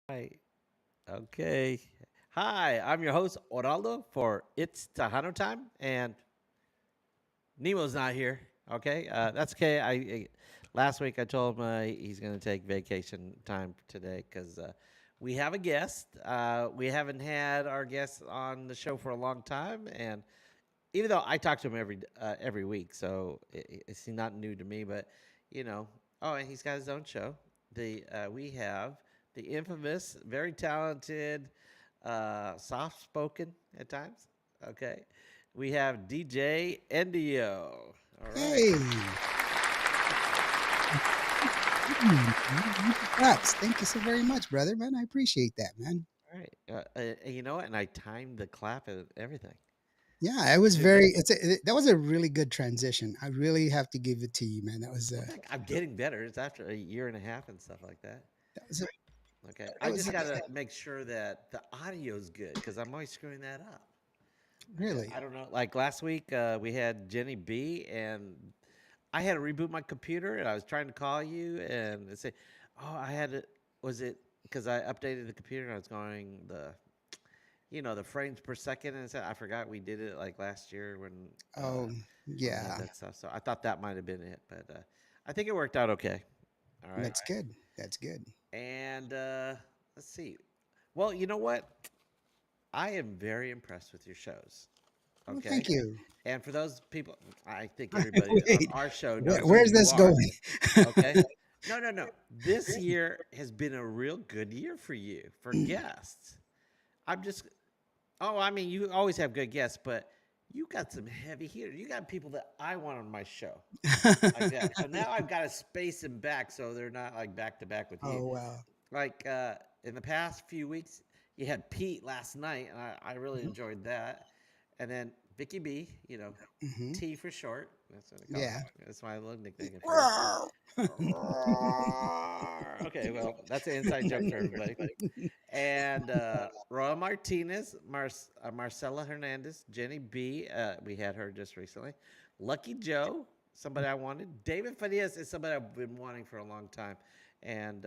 Hi. Okay. Hi, I'm your host, Oraldo, for It's Tejano Time, and Nemo's not here. Okay. That's okay. Last week I told him he's going to take vacation time today because we have a guest. We haven't had our guest on the show for a long time, and even though I talk to him every week, so it's not new to me. But you know, oh, and he's got his own show. The We have the infamous, very talented, soft spoken at times. Okay, we have DJ Endio. All right, Hey, props. Thank you so very much, brother, man. I appreciate that, man. all right. And you know what? And I timed the clap and everything Yeah, it was to the. very. That was a really good transition. I really have to give it to you, man. Well, I'm getting better. It's after a year and a half and stuff like that. that was a, Okay, that I was just a, got to make sure that the audio's good because I'm always screwing that up. Okay, really. I don't know. Like last week, we had Jenny B, and I had to reboot my computer, and I was trying to call you and say, "Oh, I had to." Was it because I updated the computer and I was going the frames per second, and I forgot we did it like last year Oh, when we had yeah, that stuff. So I thought that might have been it, but I think it worked out okay. All right, that's good. That's good. and let's see. Well, you know what? I am very impressed with your shows. Well, Okay. thank you. And for those people, I think everybody on Wait, our show knows who where's you this are. going? Okay. No, no, no. This year has been a real good year for you for guests. I'm just, oh, I mean, you always have good guests, but you got some heavy hitters. You got people that I want on my show like that. So now I've got to space them back so they're not like back to back with you. Oh wow. Like in the past few weeks, you had Pete last night, and I really Mhm, enjoyed that. And then Vicky B, mhm. T for short. That's what I call Yeah. her. That's my little nickname for her. Okay, well, that's an inside joke for everybody. And Roa Martinez, Marcela Hernandez, Jenny B. We had her just recently. Lucky Joe, somebody I wanted. David Farias is somebody I've been wanting for a long time. And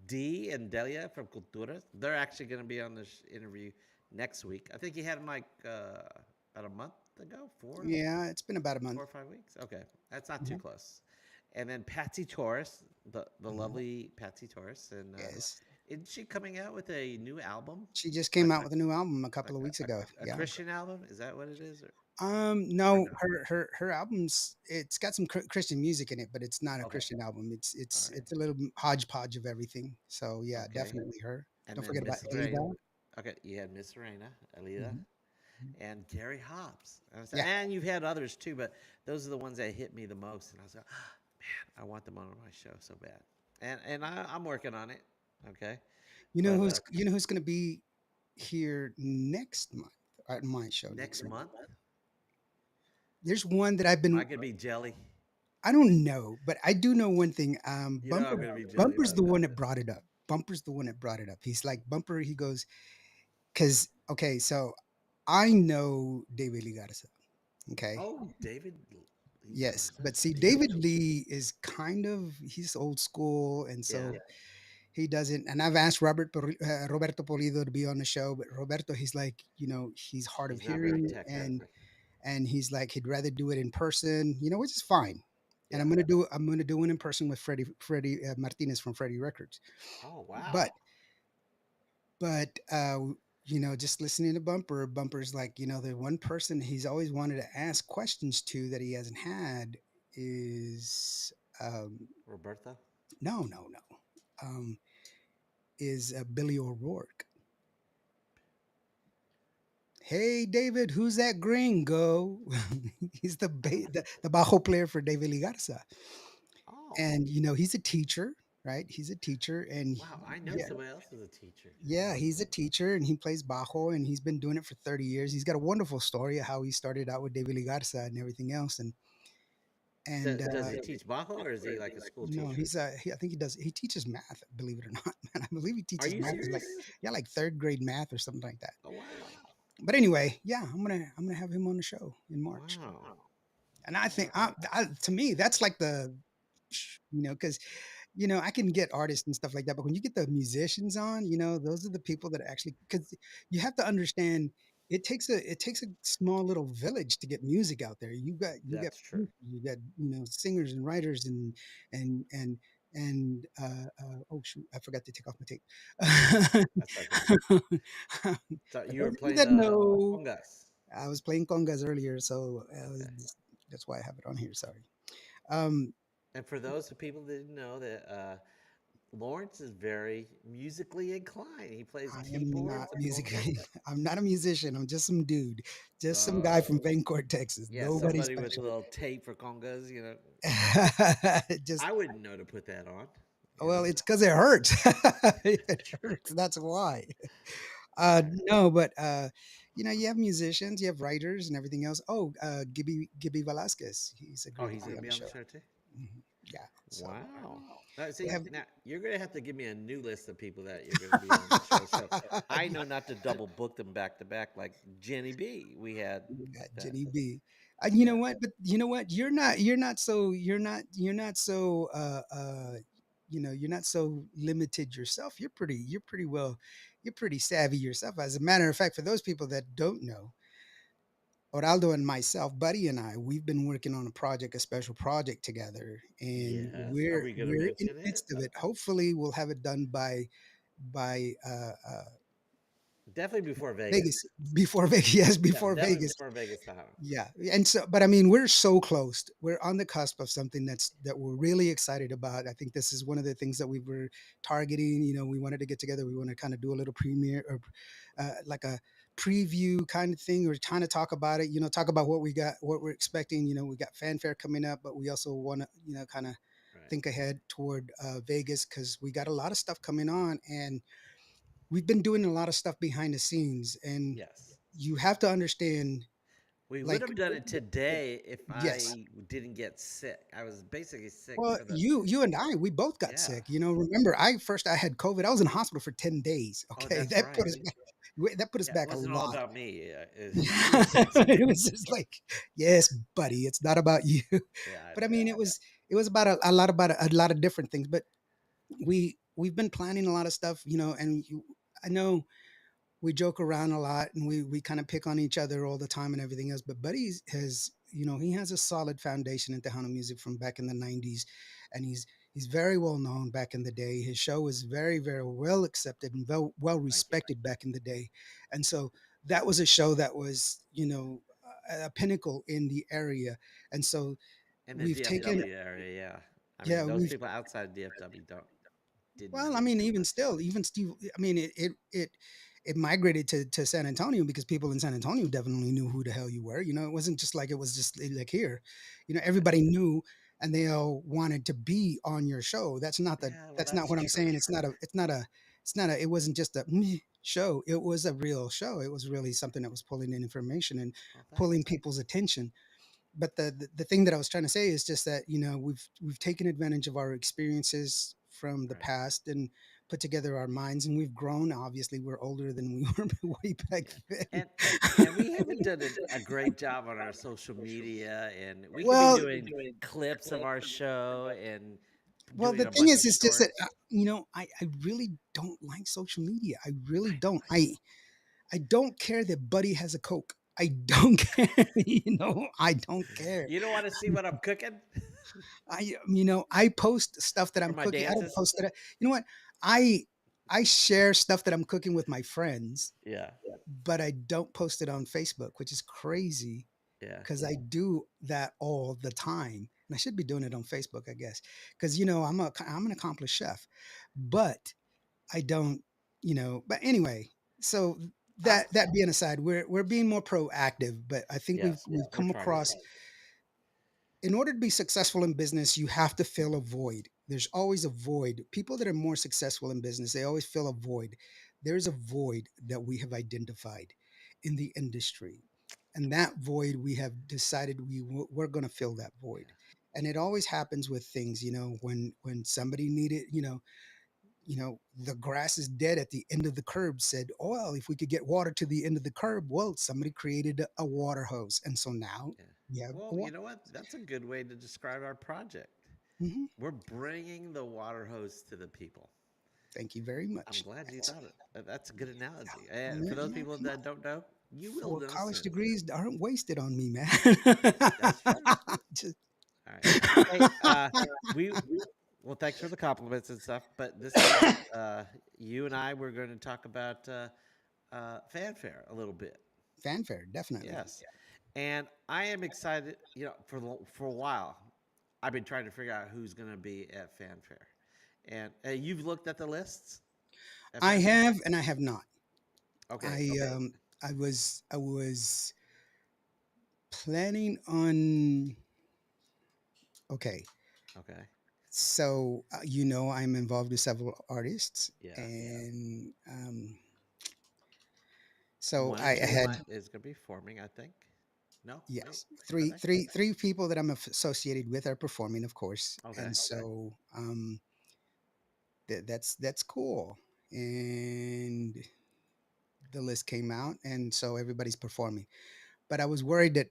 Dee and Delia from Culturas, they're actually going to be on this interview next week. I think you had them like about a month ago, Yeah, it's been about a month. 4 or 5 weeks. Okay, that's not too Mhm, close. And then Patsy Torres, the mhm. lovely Patsy Torres, and Yes. isn't she coming out with a new album, She just came like out with a new album a couple like of weeks ago. a Yeah. Christian album? Is that what it is, or No, no? her albums. It's got some Christian music in it, but it's not a Okay, Christian album. It's all it's right, it's a little hodgepodge of everything. So yeah, okay. definitely her. And Don't then forget about Miss Lorraine. Elida. Okay, you had Miss Lorena, Alida, Mhm, mhm. and Gary Hobbs. Yeah, And you've had others too, but those are the ones that hit me the most. And I was like, man, I want them on my show so bad. And I'm working on it. Okay, but you know who's going to be here next month at my show next next month. month There's one that I've I been. could be jelly. I don't know, but I do know one thing. You know I'm gonna be jelly Bumper's about the that. one that brought it up. Bumper's the one that brought it up. He's like Bumper. He goes because okay, so I know David Lee Garza. Okay. Oh, David Lee Yes, Garza. but see, Do you know? David Lee is kind of he's old school, and Yeah. so he doesn't. And I've asked Roberto Polido to be on the show, but Roberto, he's like, he's hard of He's not very hearing, tech and friendly. he's like he'd rather do it in person, which is fine. And Yeah. I'm gonna do one in person with Freddie Martinez from Freddie Records. Oh But wow. just listening to Bumper's like, the one person he's always wanted to ask questions to that he hasn't had is um, Roberta. no, um, is Billy O'Rourke. Hey David, who's that gringo? He's the bajo player for David Ligarza, Oh and he's a teacher, right? He's a teacher, and wow. I know yeah, somebody else is a teacher. yeah, he's a teacher, and he plays bajo, and he's been doing it for 30 years. He's got a wonderful story of how he started out with David Ligarza and everything else, and Does he teach Bajo or is he like a school no, teacher? I think he teaches math, believe it or not, man. I believe he Are teaches you math. It's like, serious? yeah, like third grade math or something like that. Oh wow. But anyway, yeah, I'm gonna have him on the show in March. Wow. And I think, to me, that's like because I can get artists and stuff like that, but when you get the musicians on, those are the people that actually, because you have to understand it takes a small little village to get music out there. You got That's true. producers, you got singers and writers and and oh shoot, I forgot to take off my tape. That's okay. So For you were those of you playing that know, congas. I was playing congas earlier, so Okay. that's why I have it on here. Sorry. Um, And for those of people that didn't know that Lawrence is very musically inclined. He plays I am not keyboards and musically. congas. I'm not a musician. I'm just some dude, just some guy from Oh, Vancourt, Texas. yeah, Nobody somebody with a special. little tape for congas. Just I wouldn't know to put that on. You well, know. it's because it hurts. It hurts. That's why. All right. No, but you have musicians, you have writers, and everything else. Oh, Gibby Velasquez. He's Oh, agreed to he's be gonna on be the on the show. show too. Yeah. So Wow. we See, have. now you're gonna have to give me a new list of people that you're gonna be on the show. So I know not to double book them back to back like Jenny B. We had You got like that. Jenny B. You know Yeah. what? But you know what? You're not so limited yourself. You're pretty savvy yourself. As a matter of fact, for those people that don't know, Oraldo and myself, Buddy and I, we've been working on a special project together, and Yes. Are we're we gonna we're in mention the it? midst of it. Hopefully, we'll have it done by Definitely before Vegas. Vegas before Vegas. Yes, Yeah, before definitely Vegas. before Vegas Tejano. Yeah, and so, but I mean, we're so close. We're on the cusp of something that we're really excited about. I think this is one of the things that we were targeting. We wanted to get together. We want to kind of do a little premiere or like a preview kind of thing, or kind of talk about it. Talk about what we got, what we're expecting. We got fanfare coming up, but we also want to, kind of Right. think ahead toward Vegas because we got a lot of stuff coming on, and we've been doing a lot of stuff behind the scenes, and Yes. you have to understand, We would like, have done it today if yes. I didn't get sick. I was basically sick Well, for the you and I, we both got yeah. sick. Remember, I had COVID. I was in the hospital for 10 days. Oh, Okay. that's right. That put us Yeah, it back a wasn't all lot. about me. You were sick too. It was just like, yes, buddy, it's not about you. Yeah, I But I know. mean, it was about a lot of different things. But we've been planning a lot of stuff, and I know we joke around a lot and we kind of pick on each other all the time and everything else. But Buddy he has a solid foundation in Tejano music from back in the 90s. And he's very well known back in the day. His show was very, very well accepted and well Thank you. respected back in the day. And so that was a show that was, a pinnacle in the area. And so In the we've taken, DFW area, yeah. I mean, yeah, those we've people outside DFW don't didn't Well, I really mean, do much. even Steve, I mean, it migrated to San Antonio because people in San Antonio definitely knew who the hell you were. It wasn't just like it was just like here. Yeah. Everybody knew, and they all wanted to be on your show. Yeah, well, That's not that's what I'm true. saying. It wasn't just a meh show. It was a real show. It was really something that was pulling in information and Well, pulling thanks. people's attention. But the thing that I was trying to say is just that we've taken advantage of our experiences from the Right. past and put together our minds, and we've grown. Obviously, we're older than we were way back Yeah. then. And we haven't done a great job on our social media, and we could be well, doing clips of our show and well, doing the a thing bunch of is just that shorts. I really don't like social media. I really don't. I don't care that Buddy has a Coke. I don't care. I don't care. You don't want to see what I'm cooking I post stuff that or I'm my cooking. I don't dances? post it. You know what? I I share stuff that I'm cooking with my friends, Yeah, but I don't post it on Facebook, which is crazy yeah, because I do that all the time. And I should be doing it on Facebook, I guess, because I'm an accomplished chef, but I don't, But anyway, so uh, that being aside, we're being more proactive, but I think we've yes, we've we're come trying to. across in order to be successful in business, you have to fill a void. There's always a void. People that are more successful in business, they always fill a void. There's a void that we have identified in the industry. And that void, we have decided we're going to fill that void. Yeah, And it always happens with things, when somebody needed, the grass is dead at the end of the curb said, oh, well, if we could get water to the end of the curb, well, somebody created a water hose. And so now yeah. we have a Well, you know what? That's a good way to describe our project. Hmm. We're bringing the water hose to the people. Thank you very I'm much. glad you thought it. That's a good analogy. And Yeah, for those yeah, people come that on. don't know, you will 4 know college soon. degrees aren't wasted on me, man. That's true. Just All right. Hey, we well, thanks for the compliments and stuff. But this segment, you and I, we're going to talk about fanfare a little bit. fanfare, definitely. Yes, and I am excited. For a while, I've been trying to figure out who's going to be at fanfare, and you've looked at the lists at I fanfare. have and I have not. Okay. I was planning on. Okay, Okay. so I'm involved with several artists, Yes. and so One or I two had, is going to be forming. I think. No. Wait. yes, Are three they? three three people that I'm associated with are performing, of course, Okay. and so that's cool. And the list came out, and so everybody's performing. But I was worried that,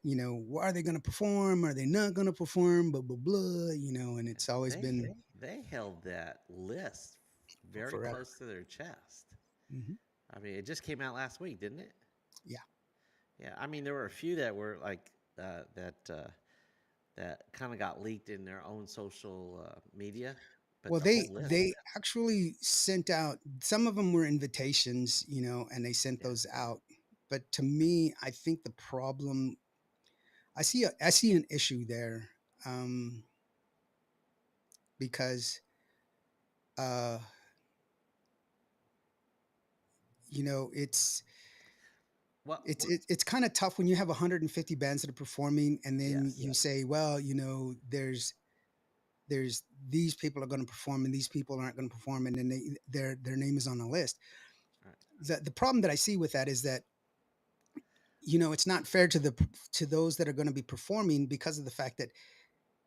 are they going to perform? Are they not going to perform? Blah blah blah. And And it's always been they held that list very forever. close to their chest. Hmm. I mean, it just came out last week, didn't it? Yeah. Yeah. I mean, there were a few that were like that kind of got leaked in their own social media, but Well, the they whole list. they actually sent out, some of them were invitations, and they sent Yeah. those out. But to me, I think the problem, I see an issue there, um, because uh, it's Well. it's it, it's kind of tough when you have 150 bands that are performing, and then Yes. you say, well, there's these people are going to perform and these people aren't going to perform, and then their name is on the list. Right. The problem that I see with that is that, it's not fair to those that are going to be performing, because of the fact that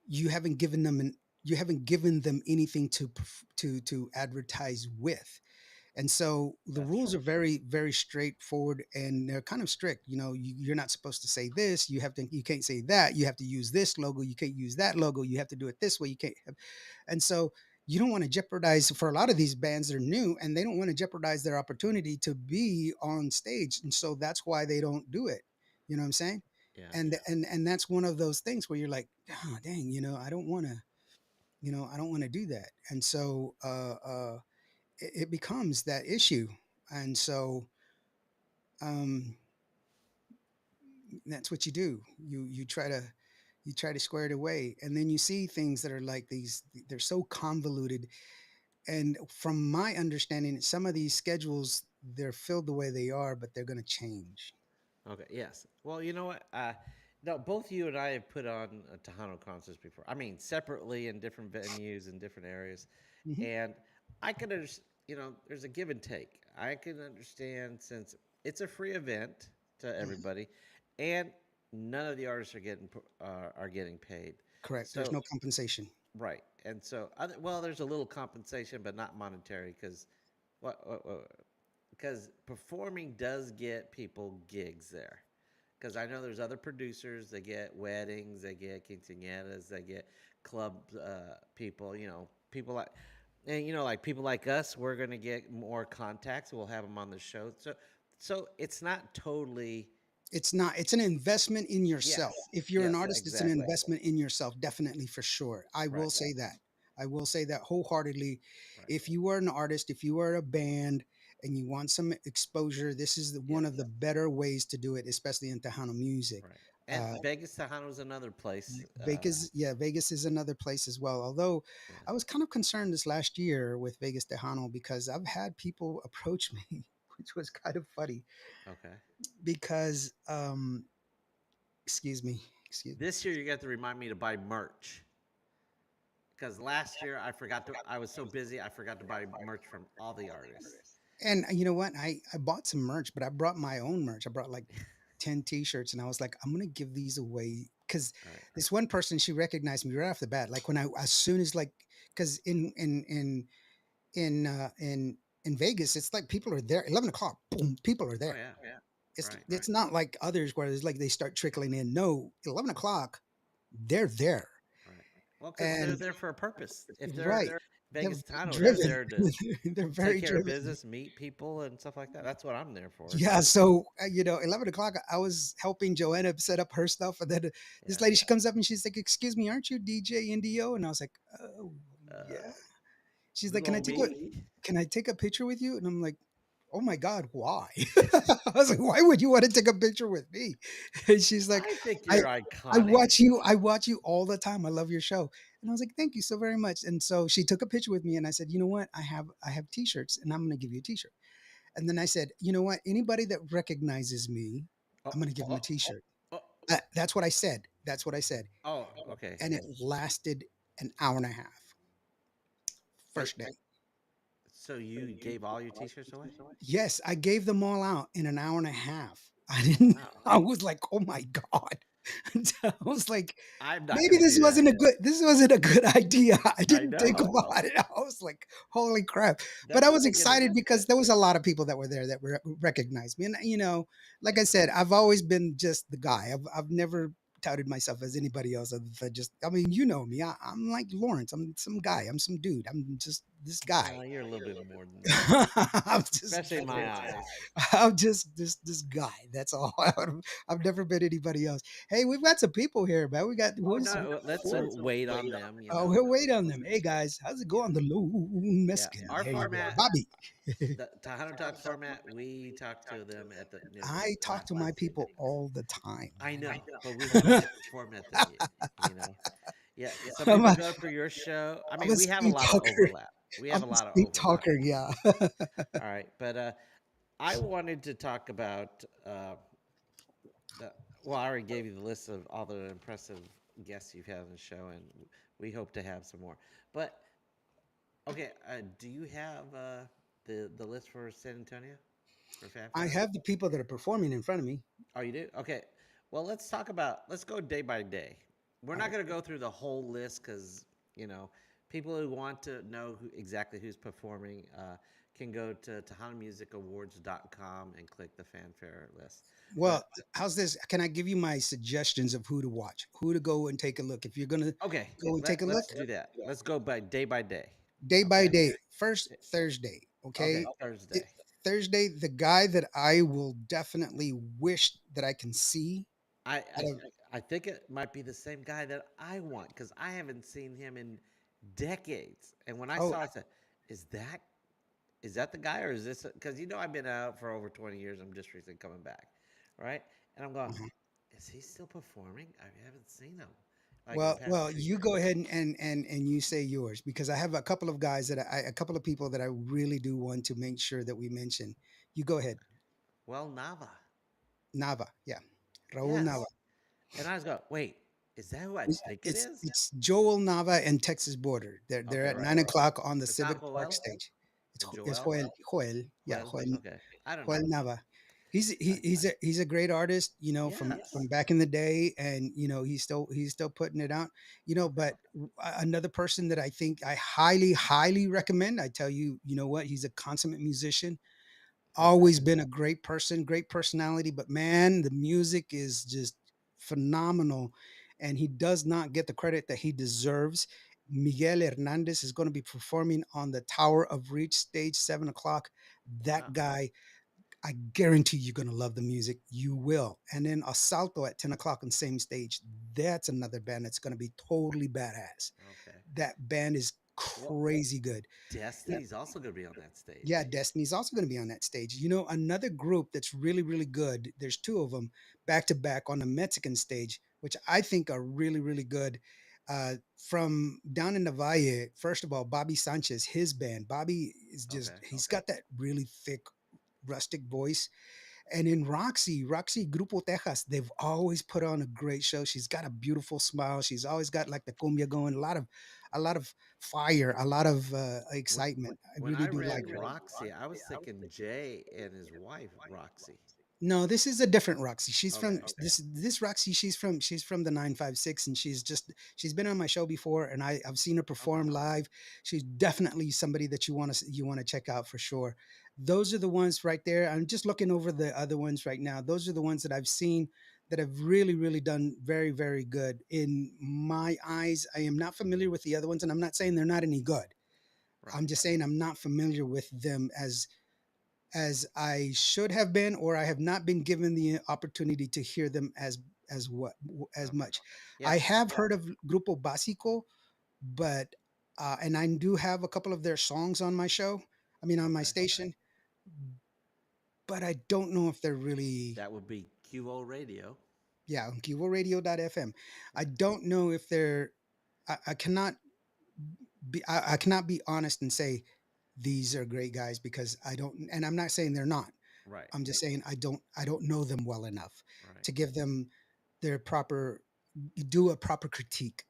you haven't given them you haven't given them anything to advertise with. And so the That's rules true. are very, very straightforward, and they're kind of strict. You're not supposed to say this. You can't say that. You have to use this logo. You can't use that logo. You have to do it this way. You can't. And so you don't want to jeopardize, for a lot of these bands, they're new and they don't want to jeopardize their opportunity to be on stage. And so that's why they don't do it. You know what I'm saying? Yeah. And that's one of those things where you're like, oh, dang, I don't want to do that. And so it becomes that issue. And so um, that's what you do. You try to square it away, and then you see things that are like these. They're so convoluted. And from my understanding, some of these schedules, they're filled the way they are, but they're going to change. Okay. Yes. Well, you know what? No, both you and I have put on Tejano concerts before. I mean, separately in different venues in different areas, Hmm. and I can understand. There's a give and take. I can understand since it's a free event to Hmm. everybody, and none of the artists are getting paid. Correct. There's So no compensation. right, and so well, there's a little compensation, but not monetary because what because performing does get people gigs there. Because I know there's other producers that get weddings, they get quinceañeras, they get club people. People like, and like people like us, we're gonna get more contacts. We'll have them on the show. So it's not totally. It's an investment in yourself. Yes, If you're an yes, artist, it's an exactly. investment in yourself, definitely, for sure. I Right, will say that. I will say that wholeheartedly. right, If you are an artist, if you are a band and you want some exposure, this is one of yes, the better ways to do it, especially in Tejano music. right. And Uh, Vegas Tejano is another place. Vegas, yeah, Vegas is another place as well. Although I Yes. was kind of concerned this last year with Vegas Tejano, because I've had people approach me, which was kind of funny, Okay. because excuse me, excuse me. This year you got to remind me to buy merch because last year I forgot to. I was so busy I forgot to buy merch from all the artists. And you know what? I bought some merch, but I brought my own merch. I brought like 10 t-shirts, and I was like, I'm gonna give these away, because All right. this one person, she recognized me right off the bat. Like, when I as soon as, like, because in Vegas, it's like people are there 11 o'clock. Boom, people are Oh there. yeah. Right. It's not like others where it's like they start trickling in. No, 11 o'clock, they're there. Right. Well, because they're And there for a purpose. If they're right, they're Vegas Tano, they're driven. there to They're take very care of driven. business, meet people, and stuff like that. That's what I'm there for. Yeah, So, so 11 o'clock, I was helping Joanna set up her stuff, and then this yeah. lady, she comes up and she's like, "Excuse me, aren't you DJ Indio?" And I was like, "Oh, yeah." Uh, She's like, Little me. can I take a picture with you?" And I'm like, "Oh my God, why?" I was like, "Why would you want to take a picture with me?" And she's like, I think "I you're iconic. I watch you all the time. I love your show." And I was like, "Thank you so very much." And so she took a picture with me, and I said, "You know what? I have t-shirts, and I'm going to give you a t-shirt." And then I said, "You know what? Anybody that recognizes me, Oh, I'm going to give them a oh, t-shirt." oh, That's what I said. That's what I said. oh, okay. And it lasted an hour and a half. And First day. so you gave all your T-shirts away? Yes, I gave them all out in an hour and a half. I didn't. Wow. I was like, "Oh my God." I was like, I'm not maybe gonna do that. this wasn't a good idea. I I didn't think know. about it. I was like, "Holy crap." But Don't I you was think excited it's because there was a lot of people that were there that recognized me. And like I said, I've always been just the guy. I've never touted myself as anybody else other than just, I mean, you know me. I'm like Lawrence. I'm some guy. I'm some dude. I'm just this guy. you're a little bit more than that, I'm just especially in my eyes. I'm just this guy. That's all. I've never been anybody else. Hey, we've got some people here, man. We got Oh who's no, let's wait on them. oh, we'll wait on them. Hey guys, how's it going? The Lone Yeah, Mexican. our There you go, format, Bobby. the Tejano Talks format, we talk to them at the I talk to last my minute. people all the time. I know, but we have a different format than you. You know, yeah. Some I'm people a go for your show. I I'm mean, a we have a speed lot of talker. overlap. We I'm have a a lot of speed overlap. talker. Yeah. All right, but I wanted to talk about the. Well, I already gave you the list of all the impressive guests you've had on the show, and we hope to have some more. But okay, do you have the list for San Antonio for Fan I Fest? have the people that are performing in front of me. Oh, you do? Okay. Well, let's talk about. Let's go day by day. We're All not right. going to go through the whole list because you know people who want to know exactly who's performing can go to TejanoMusicAwards.com and click the fanfare list. Well, But how's this? Can I give you my suggestions of who to watch, who to go and take a look? If you're gonna okay, go and take a look, let's do that. Let's go by day. day by Okay. day. First Thursday, okay? Okay, It- Thursday. Thursday, the guy that I will definitely wish that I can see. I Out I of, I think it might be the same guy that I want because I haven't seen him in decades. And when I oh, saw it, I said, "Is that the guy or is this?" Because I've been out for over 20 years. I'm just recently coming back, right? And I'm going, uh-huh. "Is he still performing? I haven't seen him like in the past Well, two you years." go ahead and you say yours because I have a couple of guys a couple of people that I really do want to make sure that we mention. You go ahead, Well, Nava, Nava, yeah, Raul Nava. yes. And I was going, "Wait, is that who I think it is?" It's Joel Nava and Texas Border. They're Okay, at right. 9 o'clock on the It's not Civic Park Joel stage. or It's Joel. Yeah, Well, okay. I don't Joel know. Nava. I, He's a great artist, from yes. back in the day, and he's still putting it out, Okay. But another person that I think I highly recommend. I tell you, you know what? He's a consummate musician, Who's that? always been a great person, great personality, but man, the music is just phenomenal, and he does not get the credit that he deserves. Miguel Hernandez is going to be performing on the Tower of Reach stage 7 o'clock. That Wow. guy, I guarantee you're going to love the music. You will. And then Asalto at 10 o'clock on the same stage. That's another band that's going to be totally badass. Okay. That band is Well, crazy good. Destiny's also going to be on that Yeah, stage. Destiny's also going to be on that stage. Another group that's really good. There's two of them back to back on the Mexican stage, which I think are really good. From down in the Valle, first of all, Bobby Sanchez, his band. Bobby is Okay. he's got that really thick, rustic voice. And in Roxy Grupo Texas, they've always put on a great show. She's got a beautiful smile. She's always got like the cumbia going, a lot of fire, a lot of When excitement. I when really I do read like her. Roxy, I was thinking Jay and his wife Roxy. No, this is a different Roxy. She's from Okay. this Roxy. She's from the 956, and she's been on my show before, and I've seen her Okay. perform live. She's definitely somebody that you want to check out for sure. Those are the ones right there. I'm just looking over the other ones right now. Those are the ones that I've seen that have really, really done very, very good in my eyes. I am not familiar with the other ones, and I'm not saying they're not any good. Right. I'm just saying I'm not familiar with them as I should have been, or I have not been given the opportunity to hear them as what as Okay. much. I Yeah. have heard of Grupo Básico, but and I do have a couple of their songs on my show. I mean, on my Okay. station, but I don't know if they're really, That would be QO Radio. yeah, on QVOradio.fm. I Yeah. don't know if they're. I cannot I cannot be honest and say these are great guys because I don't, and I'm not saying they're not. Right. I'm just saying I don't know them well enough Right. to give them their proper do a proper critique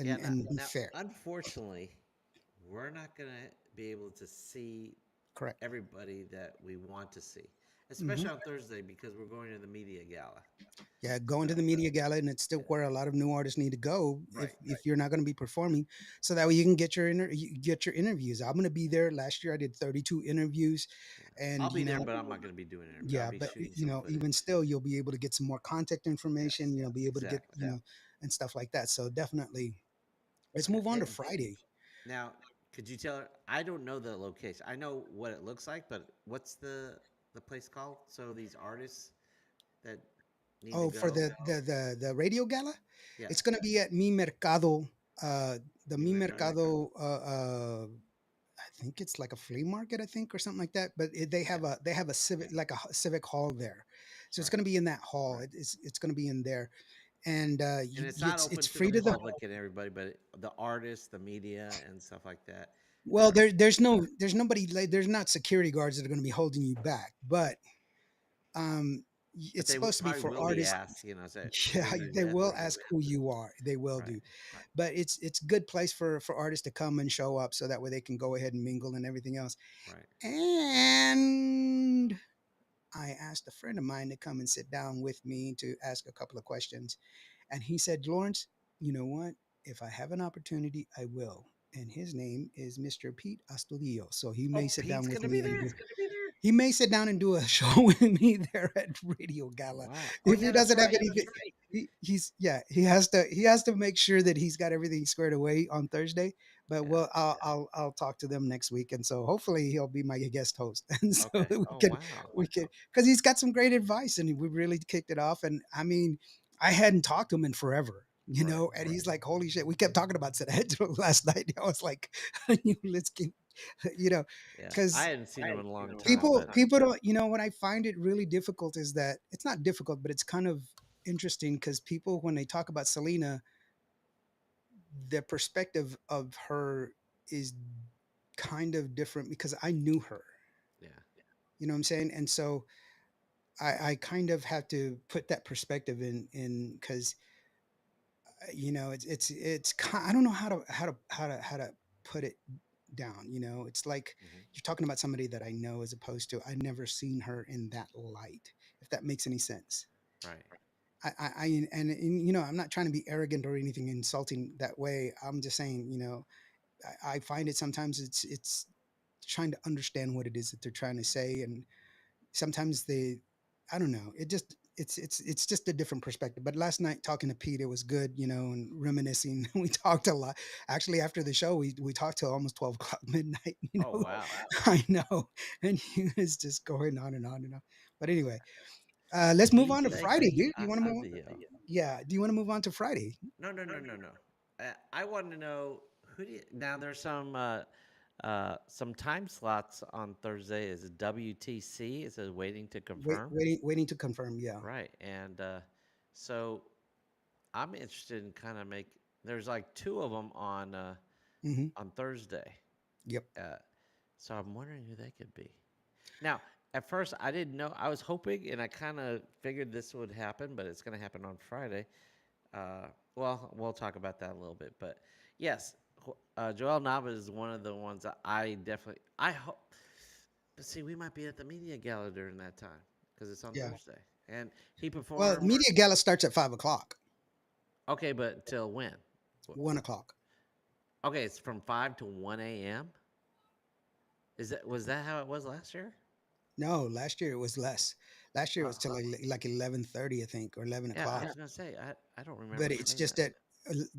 Yeah. and be Now, fair. unfortunately, we're not going to be able to see Correct. everybody that we want to see, Hmm. especially on Thursday because we're going to the media gala. Yeah, So, going to the media gala, and it's still yeah. where a lot of new artists need to go Right. if you're not going to be performing, so that way you can you get your interviews. I'm going to be there. Last year I did 32 interviews, Yeah. I'll and be there, but I'm not going to be doing an interview. I'll yeah, be but shooting some even footage. still, you'll be able to get some more contact information. Yes. Be able to get Exactly. and stuff like that. So definitely, let's Yeah. move on to Friday. Now, could you tell? I don't know the location. I know what it looks like, but what's the place called? So these artists that need to Oh, for go. the radio gala, Yeah. it's going to be at Mi Mercado. The Mi Mi Mercado. Mercado. I think it's like a flea market, I think, or something like that. But Yeah. they have a civic like a civic hall there, so it's Right. going to be in that hall. It's going to be in there, and And it's not it's open to the free to the. public and everybody, but the artists, the media, and stuff like that. Well, Uh, there's nobody like there's not security guards that are going to be holding you back, but um, but it's they supposed to be probably for will be artists. asked, say, who Yeah, you they with will or ask who you are. They will right, do, but it's good place for artists to come and show up, so that way they can go ahead and mingle and everything else. right. And I asked a friend of mine to come and sit down with me to ask a couple of questions. And he said, Lawrence, you know what? If I have an opportunity, I will. And his name is Mr. Pete Astudillo. So he may Oh, sit down Pete's with gonna me be and there. he may sit down and do a show with me there at Radio Gala. Wow. Oh If yeah, he that's doesn't have right. anything, he's yeah, he has to make sure that he's got everything squared away on Thursday. But Yeah. I'll talk to them next week, and so hopefully he'll be my guest host, and so Okay. Oh wow. we can because he's got some great advice, and we really kicked it off. And I mean, I hadn't talked to him in forever. Right. And he's like, "Holy shit!" We kept talking about that last night. I was like, "Let's keep," you know, Yeah. I because hadn't seen him in a long time, but people don't what I find it really difficult is that it's not difficult, but it's kind of interesting because people when they talk about Selena, their perspective of her is kind of different because I knew her. yeah. You know what I'm saying? And so I kind of have to put that perspective in because I don't know how to put it down. It's like Hmm. you're talking about somebody that I know as opposed to I never seen her in that light, if that makes any sense. Right. And I'm not trying to be arrogant or anything insulting that way. I'm just saying, I find it sometimes it's trying to understand what it is that they're trying to say, and sometimes I don't know, it's just a different perspective. But last night talking to Pete, it was good, and reminiscing. We talked a lot. Actually, after the show, we talked till almost 12 o'clock midnight. Oh wow. I know, and he was just going on and on and on. But anyway, let's move on to Friday, Pete dude. You want to move on? Astudillo. Yeah. Do you want to move on to Friday? No, no, no, no, no. I want to know who do you, now. There's some time slots on Thursday. Is it WTC? Is it waiting to confirm? Waiting to confirm. Yeah. Right, and so I'm interested in kind of make. There's like two of them Hmm. on Thursday. Yep. Uh, so I'm wondering who they could be. Now, at first, I didn't know. I was hoping, and I kind of figured this would happen, but it's going to happen on Friday. Well, we'll talk about that a little bit, but yes, Joel Navas is one of the ones that I definitely I hope. But see, we might be at the media gala during that time because it's on Yeah. Thursday, and he Well, performs. media gala starts at 5 o'clock, Okay, but till when? 1 o'clock. Okay, it's from 5 to 1 a.m. Is that was that how it was last year? No, last year it was less. Last year it was Oh, till like 11:30, I think, or 11 yeah. I o'clock. was gonna say I don't But remember it's seeing just that. that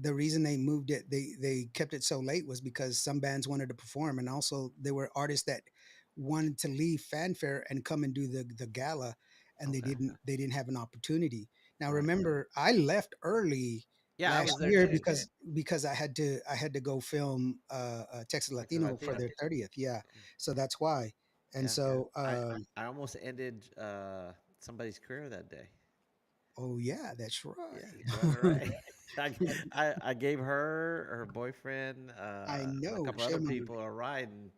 the reason they moved it, they kept it so late was because some bands wanted to perform, and also there were artists that wanted to leave fanfare and come and do the gala, and Okay. they didn't have an opportunity. Now Right. remember, I left early Yeah, I last was there year too. because I had to go film Texas Texas Latino for Latino. their 30th. Yeah, Mm, so that's why. And yeah. so I almost ended somebody's career that day. oh yeah, that's Yeah, right. running right. I gave her boyfriend, I and a know. couple other Shame on you. people a ride and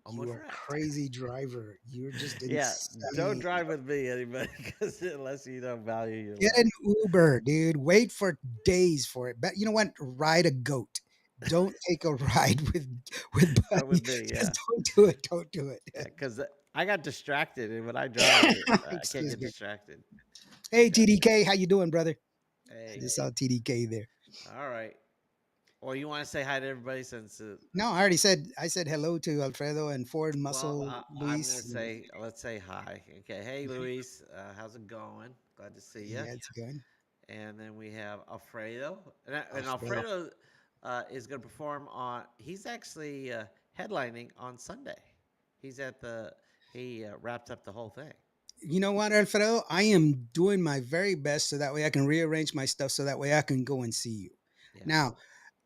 You almost are a wrecked. crazy driver. You're just Yeah, don't insane. drive with me, anybody, because unless you don't value your Get life. an Uber, dude. Wait for days for it. But you know what? Ride a goat. Don't take a ride with Not Buddy. with me, yeah, Just don't do it. Don't do it. yeah, because I got distracted, and when I drive, I can't Excuse get me. distracted. Hey Okay, TDK, how you doing, brother? I hey, just saw TDK there. all right. Well, you want to say hi to everybody since No, I said hello to Alfredo and Ford well, Muscle I'm gonna Luis. say let's say hi. Okay, hey Luis, how's it going? Glad to see you. Yeah, it's good. And then we have Alfredo, and Alfredo. Alfredo is going to perform on. He's actually headlining on Sunday. He's at the. He wraps up the whole thing. You know what, Alfredo? I am doing my very best so that way I can rearrange my stuff so that way I can go and see you. Yeah. Now,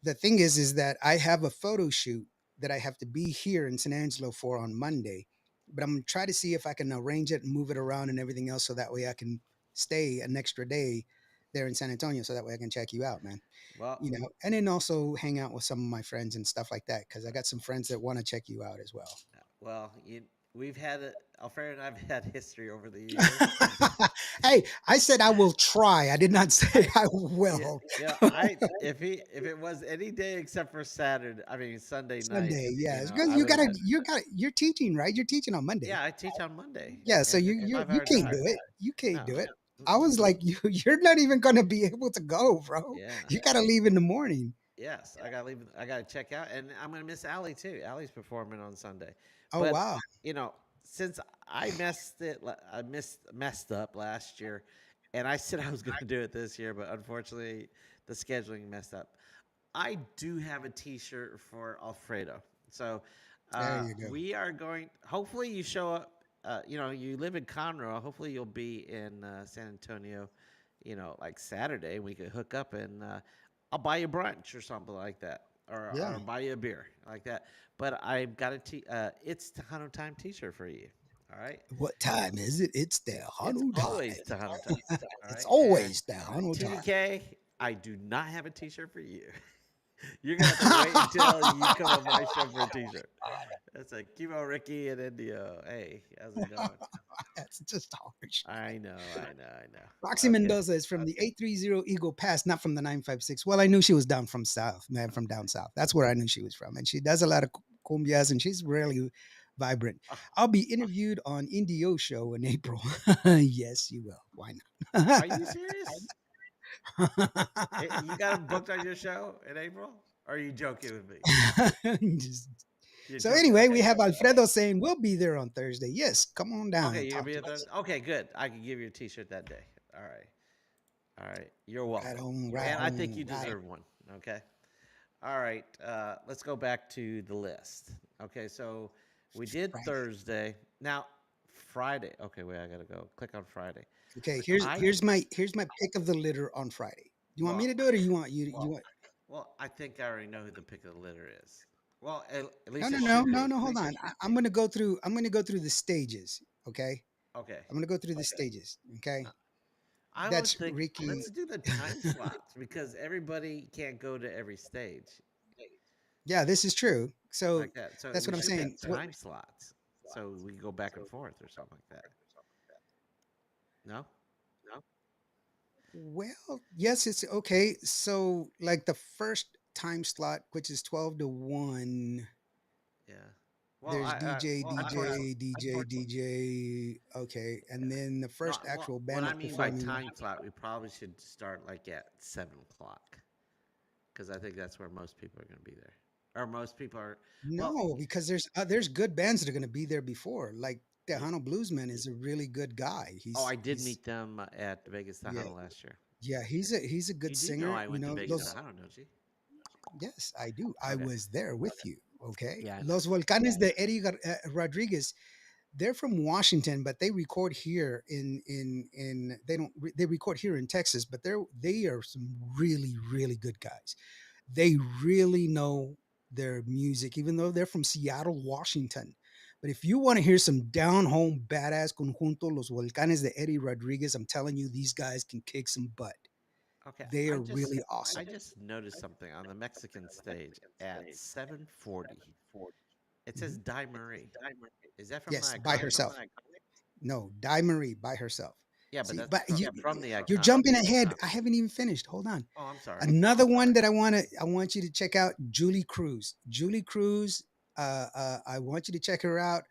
the thing is that I have a photo shoot that I have to be here in San Angelo for on Monday, but I'm gonna try to see if I can arrange it and move it around and everything else so that way I can stay an extra day there in San Antonio so that way I can check you out, man. Well, You know, and then also hang out with some of my friends and stuff like that because I got some friends that want to check you out as well. well, we've had Alfredo and I've had history over the years. Hey, I said I will try. I did not say I Yeah, will. yeah. I if it was any day except for Saturday, I mean Sunday night, Sunday, yeah, it's because I would have been. you're teaching, right? You're teaching on Monday. Yeah, I teach on Monday, Yeah, so and it's a you 5 hour can't drive. do it. You can't No. do it. I Mm-mm. was like, you're not even gonna be able to go, bro. Yeah. You gotta leave in the morning. Yes, I gotta leave. I gotta check out, and I'm gonna miss Allie too. Allie's performing on Sunday, Oh but wow. you know, since I messed it, I messed up last year, and I said I was gonna do it this year, but unfortunately, the scheduling messed up. I do have a T-shirt for Alfredo, so There you go. we are going. Hopefully, you show up. You live in Conroe. Hopefully, you'll be in San Antonio. Like Saturday, we could hook up and I'll buy you brunch or something like that, Yeah. or buy you a beer like that. But I've got it's Tejano Time T-shirt for you. All right, What time is it? It's the it's Hanu always time. Tejano Time. All It's right, and always the Hanu time. TDK, I do not have a T-shirt for you. You're gonna have to wait until you come on my show for a T-shirt. That's a Kimo, Ricky, and Indio. Hey, how's it going? That's just harsh. I know. Roxy Okay. Mendoza is from the 830 Eagle Pass, not from the 956. Well, I knew she was down from south, man, from down south. That's where I knew she was from. And she does a lot of cumbias and she's really vibrant. Uh, I'll be interviewed on Indio show in April. Yes, you will. Why not? are you serious? You got him booked on your show in April? Or are you joking with me? Just- You're so joking. anyway, we Okay. have Alfredo saying we'll be there on Thursday. Yes, come on down Okay, and you're gonna talk be to at the. us. Okay, good. I can give you a T-shirt that day. All right. All right. You're Right welcome. on, right And I think on, you right. deserve one. Okay. All right. Let's go back to the list. Okay. So we did Friday. Thursday. Now Friday. Okay. Wait. I gotta go. Click on Friday. Okay, I here's my pick of the litter on Friday. You want me well. to do it, or you want? Well, I think I already know who the pick of the litter is. Well, at No, least no, it no, should no, be. no. Hold on. I'm gonna go through. I'm gonna go through the stages. Okay, Okay. I'm gonna go through the stages. Okay, I would that's think Ricky. let's do the time slots because everybody can't go to every stage Yeah, this is true. So like that. So that's we what I'm should saying. pick time slots so we can go back and forth or something like that. No? Well, yes, it's okay. So like the first time slot, which is 12 to 1. Yeah. Well, There's DJ, unfortunately, DJ, DJ, DJ. Okay, and yeah. then the No, first well, actual what band I that's mean by performing. time slot, we probably should start like at 7 o'clock because I think that's where most people are going to be there, or most people are. Well, No, because there's good bands that are going to be there before. Like Yeah. Tejano Bluesman is a really good guy. Oh, I He's did he's meet them at Vegas yeah, Tejano last year. yeah, he's a You good do know singer. I You went to know, Vegas Los Tejano, don't you? Yes, I do. I Okay. was there with you. Okay. Yeah, I know. Los Volcanes de Eddie Rodriguez, they're from Washington, but they record here in they don't they record here in Texas, but they are some really good guys. They really know their music, even though they're from Seattle, Washington. But if you want to hear some down home badass conjunto, Los Volcanes de Eddie Rodriguez, I'm telling you, these guys can kick some butt. Okay, They are really I awesome. just noticed something on the Mexican stage at 7:40. It says Mhm. Die Marie. Is that from the Yes, by iconic? herself. No, Di Marie by herself. Yeah, but See, that's but from the you're iconic. jumping ahead. I haven't even finished. Hold on. Oh, I'm sorry. Another one that I want you to check out, Julie Cruz. Julie Cruz, I want you to check her out.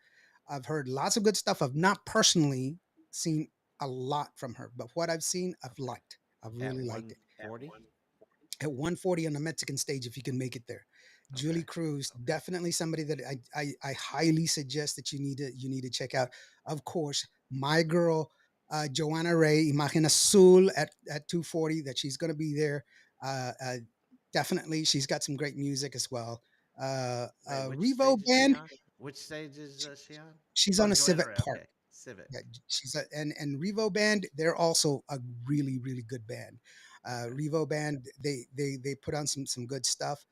I've heard lots of good stuff. I've not personally seen a lot from her, but what I've seen, I've Okay. liked. I've At really liked it. 1:40? At 140 on the Mexican stage, if you can make it there. Julie Okay. Cruz, definitely somebody that I highly suggest that you need to check out. Of course, my girl Joanna Ray, Imagen Azul at 240, that she's going to be there. Uh, definitely, she's got some great music as well. Wait, which Revo stage is she Band, on? Which stage is she on? she's Oh, on a Joanna Civic Ray. Park. Okay. Civic. Yeah, and Revo Band, they're also a really good band. Okay. Revo Band, they put on some good stuff.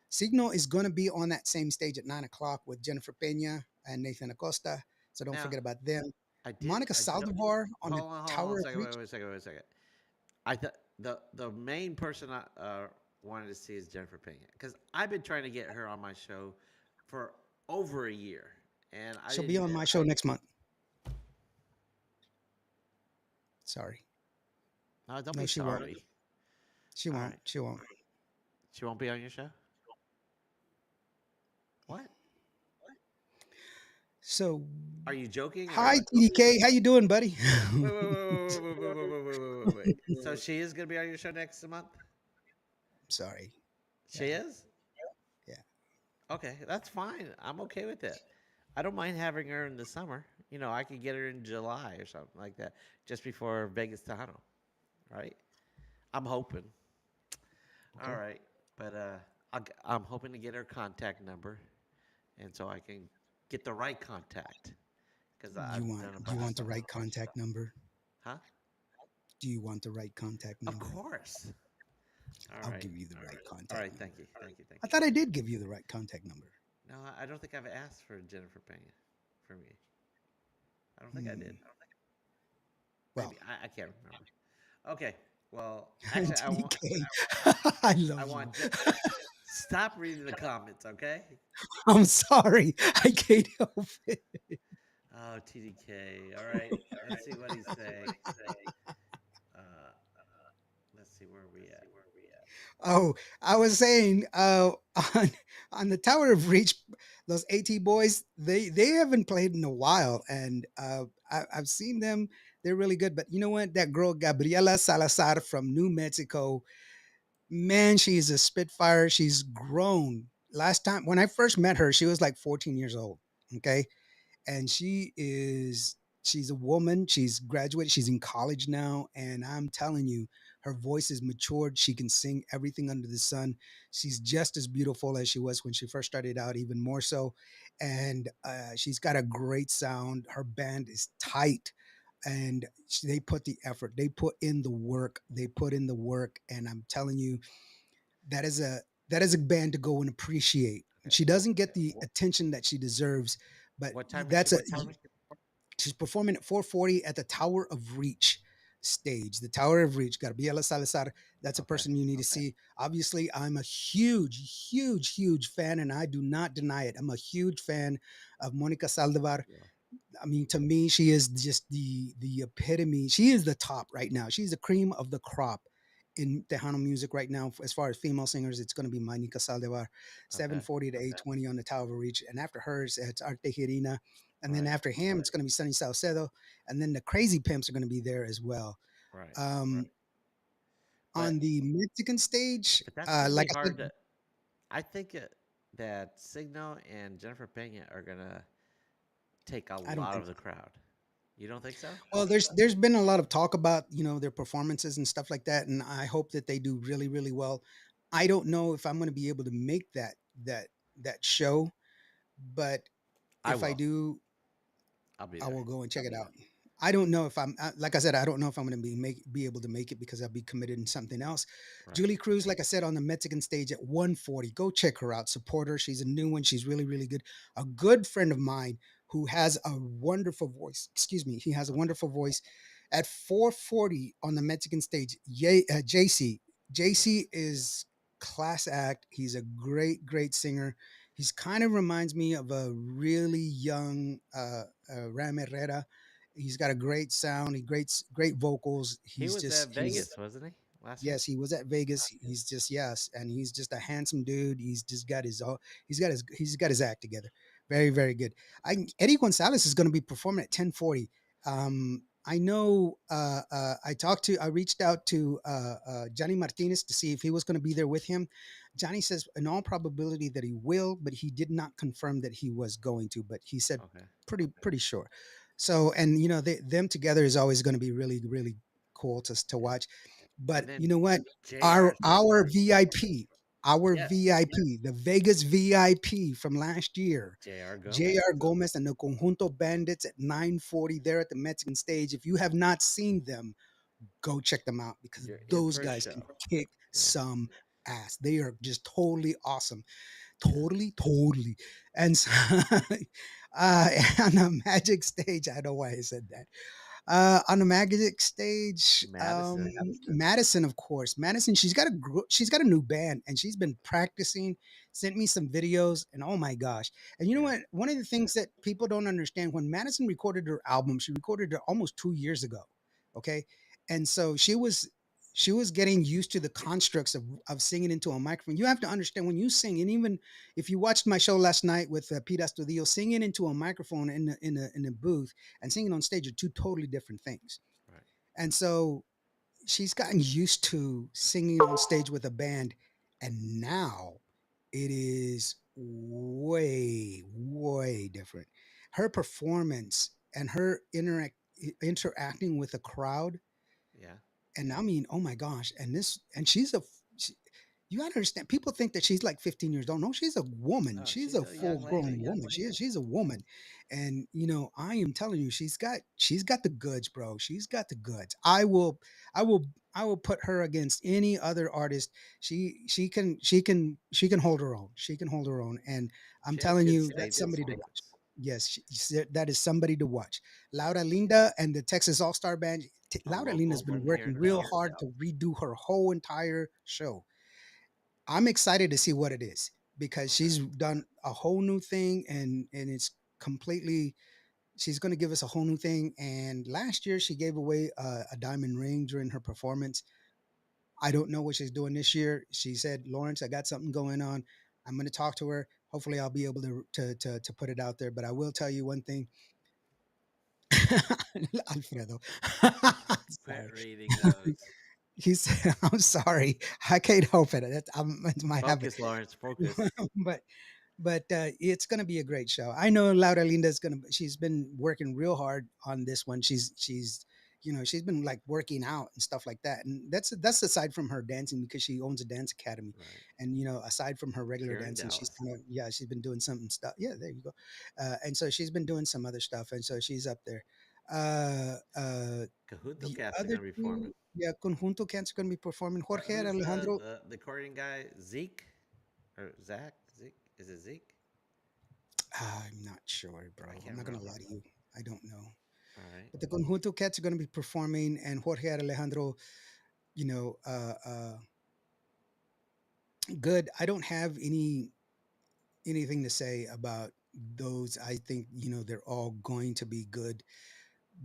Signal is going to be on that same stage at 9 o'clock with Jennifer Pena and Nathan Acosta. So don't Now, forget about them. Monica I don't, Saldivar on the hold on a Tower of second. Reach. Wait a second. I thought the main person I wanted to see is Jennifer Pena because I've been trying to get her on my show for over a year, and I She'll be didn't. on my show next month. Sorry. No, don't No, be she won't. sorry. She All won't. right, She won't. she won't be on your show. What? So, Are you joking hi or? TDK, how you doing, buddy? Wait. So she is gonna be on your show next month. Sorry. She Yeah. is. Yeah. Okay, that's fine. I'm okay with it. I don't mind having her in the summer. You know, I could get her in July or something like that, just before Vegas Tejano, right? I'm hoping. All Okay. right, but I'm hoping to get her contact number, and so I can get the right contact because I've done a You bunch of want the stuff. right contact number? Huh? Do you want the right contact Of number? course. All I'll right. give you the right All contact right. number. Thank you. Thank you. Thank I you. thought I did give you the right contact number. No, I don't think I've asked for Jennifer Pena for me. I don't think I did. Hmm. Well, Maybe I can't remember. Okay. Well, actually, TDK, I I love you. want. Stop reading the comments, okay? I'm sorry. I can't help it. Oh, TDK. All right. Let's see what he's saying. Uh, let's see where we at. Oh, I was saying on on the Tower of Reach, those AT boys, they haven't played in a while, and I've seen them. They're really good. But you know what? That girl Gabriela Salazar from New Mexico, man, she's a spitfire. She's grown. Last time when I first met her, she was like 14 years old. Okay, and she's a woman, she's graduated, she's in college now, and I'm telling you, her voice is matured, she can sing everything under the sun. She's just as beautiful as she was when she first started out, even more so. And she's got a great sound, her band is tight, and they put the effort, they put in the work, and I'm telling you, that is a that is a band to go and appreciate. Okay. She doesn't get the attention that she deserves, but What time is she that's a performing? she's performing at 440 at the Tower of Reach stage. The Tower of Reach, Gabriela Salazar. That's a Okay. person you need to see. Obviously, I'm a huge fan, and I do not deny it. I'm a huge fan of Monica Saldivar. Yeah. I mean, to me, she is just the epitome. She is the top right now. She's the cream of the crop in Tejano music right now. As far as female singers, it's going to be Monica Saldivar, Okay. 740 to 820 on the Tower of Reach. And after hers, it's Arte Girina. And then Right. after him, it's going to be Sunny Salcedo. And then the Crazy Pimps are going to be there as well. Right. Um, But on the Mexican stage, that's gonna be like I said, hard to. I think that Signo and Jennifer Pena are gonna take a I don't lot think of the so. crowd. You don't think so? Well, there's been a lot of talk about, their performances and stuff like that, and I hope that they do really really well. I don't know if I'm going to be able to make that that show, but I if I will. do, I'll be I there. will go and check it out. I don't know if like I said, I don't know if I'm going to be able to make it because I'll be committed in something else. Right. Julie Cruz, like I said, on the Mexican stage at 1:40. Go check her out. Support her. She's a new one. She's really really good. A good friend of mine who has a wonderful voice. Excuse me. He has a Okay. wonderful voice. At 4:40 on the Mexican stage, JC. Yeah. JC is class act. He's a great great singer. He's kind of reminds me of a really young Ram Herrera. He's got a great sound. He great vocals. He was at Vegas, wasn't he? Last year? Yes, he was at Vegas. He's just yes, and he's just a handsome dude. He's just got his all. He's got his act together. Very very good. Eddie Gonzalez is going to be performing at 10:40. I know. I reached out to Johnny Martinez to see if he was going to be there with him. Johnny says in all probability that he will, but he did not confirm that he was going to. But he said Okay. pretty sure. So and them together is always going to be really really cool to Yeah. watch. And But then you know what? JR. Our VIP, Yes. the Vegas VIP from last year, JR Gomez. J.R. Gomez and the Conjunto Bandits at 9:40 there at the Mexican stage. If you have not seen them, go check them out because You're in those for a guys can show. kick Yeah. some ass. They are just totally awesome. Yeah. Totally. And so, on the Magic stage, I don't know why I said that. On the Magic stage, Madison. Madison, of course. Madison, she's got a new band, and she's been practicing. Sent me some videos, and oh my gosh! And you know Yeah. what? One of the things that people don't understand when Madison recorded her album, she recorded it almost 2 years ago. Okay, and so she was getting used to the constructs of singing into a microphone. You have to understand when you sing, and even if you watched my show last night with Pete Astudillo, singing into a microphone in a booth and singing on stage are two totally different things. Right. And so she's gotten used to singing on stage with a band, and now it is way different. Her performance and her interacting with the crowd, Yeah. and I mean, oh my gosh, and she, you gotta understand. People think that she's like 15 years old. No, she's a woman. Oh, She's she's a a young full grown lady. woman. She's a woman, and I am telling you, she's got the goods, bro. She's got the goods. I will I will put her against any other artist. She can hold her own. She can hold her own, and I'm She has telling good you, stage that's somebody to presence. watch. Yes, that is somebody to watch. Laura Linda and the Texas All Star Band. A Laura Linda local has been from here working in real Dallas. hard to redo her whole entire show. I'm excited to see what it is because Okay. she's done a whole new thing and it's completely she's going to give us a whole new thing. And last year she gave away a diamond ring during her performance. I don't know what she's doing this year. She said, Lawrence, I got something going on. I'm going to talk to her. Hopefully I'll be able to put it out there, but I will tell you one thing. Alfredo. Quit Sorry. reading those. He said, I'm sorry. I can't help it. It's my habit. Focus, Lawrence. Focus. but it's going to be a great show. I know Laura Linda's going to. She's been working real hard on this one. She's been like working out and stuff like that. And that's aside from her dancing because she owns a dance academy, Right. and aside from her regular Here in dancing, she's Dallas. kind of yeah she's been doing some stuff. Yeah, there you go. And so she's been doing some other stuff, and so she's up there. Cajuto The Cats are other going to be two, performing. yeah, Conjunto Cats are going to be performing. Jorge Who's Alejandro. the accordion guy? Zeke? Or Zach? Zeke? Is it Zeke? I'm not sure, I bro. I'm can't not gonna remember. lie to you. I don't know. All right. But the Conjunto Cats are going to be performing, and Jorge Alejandro, you know, uh, uh, good. I don't have anything to say about those. I think they're all going to be good.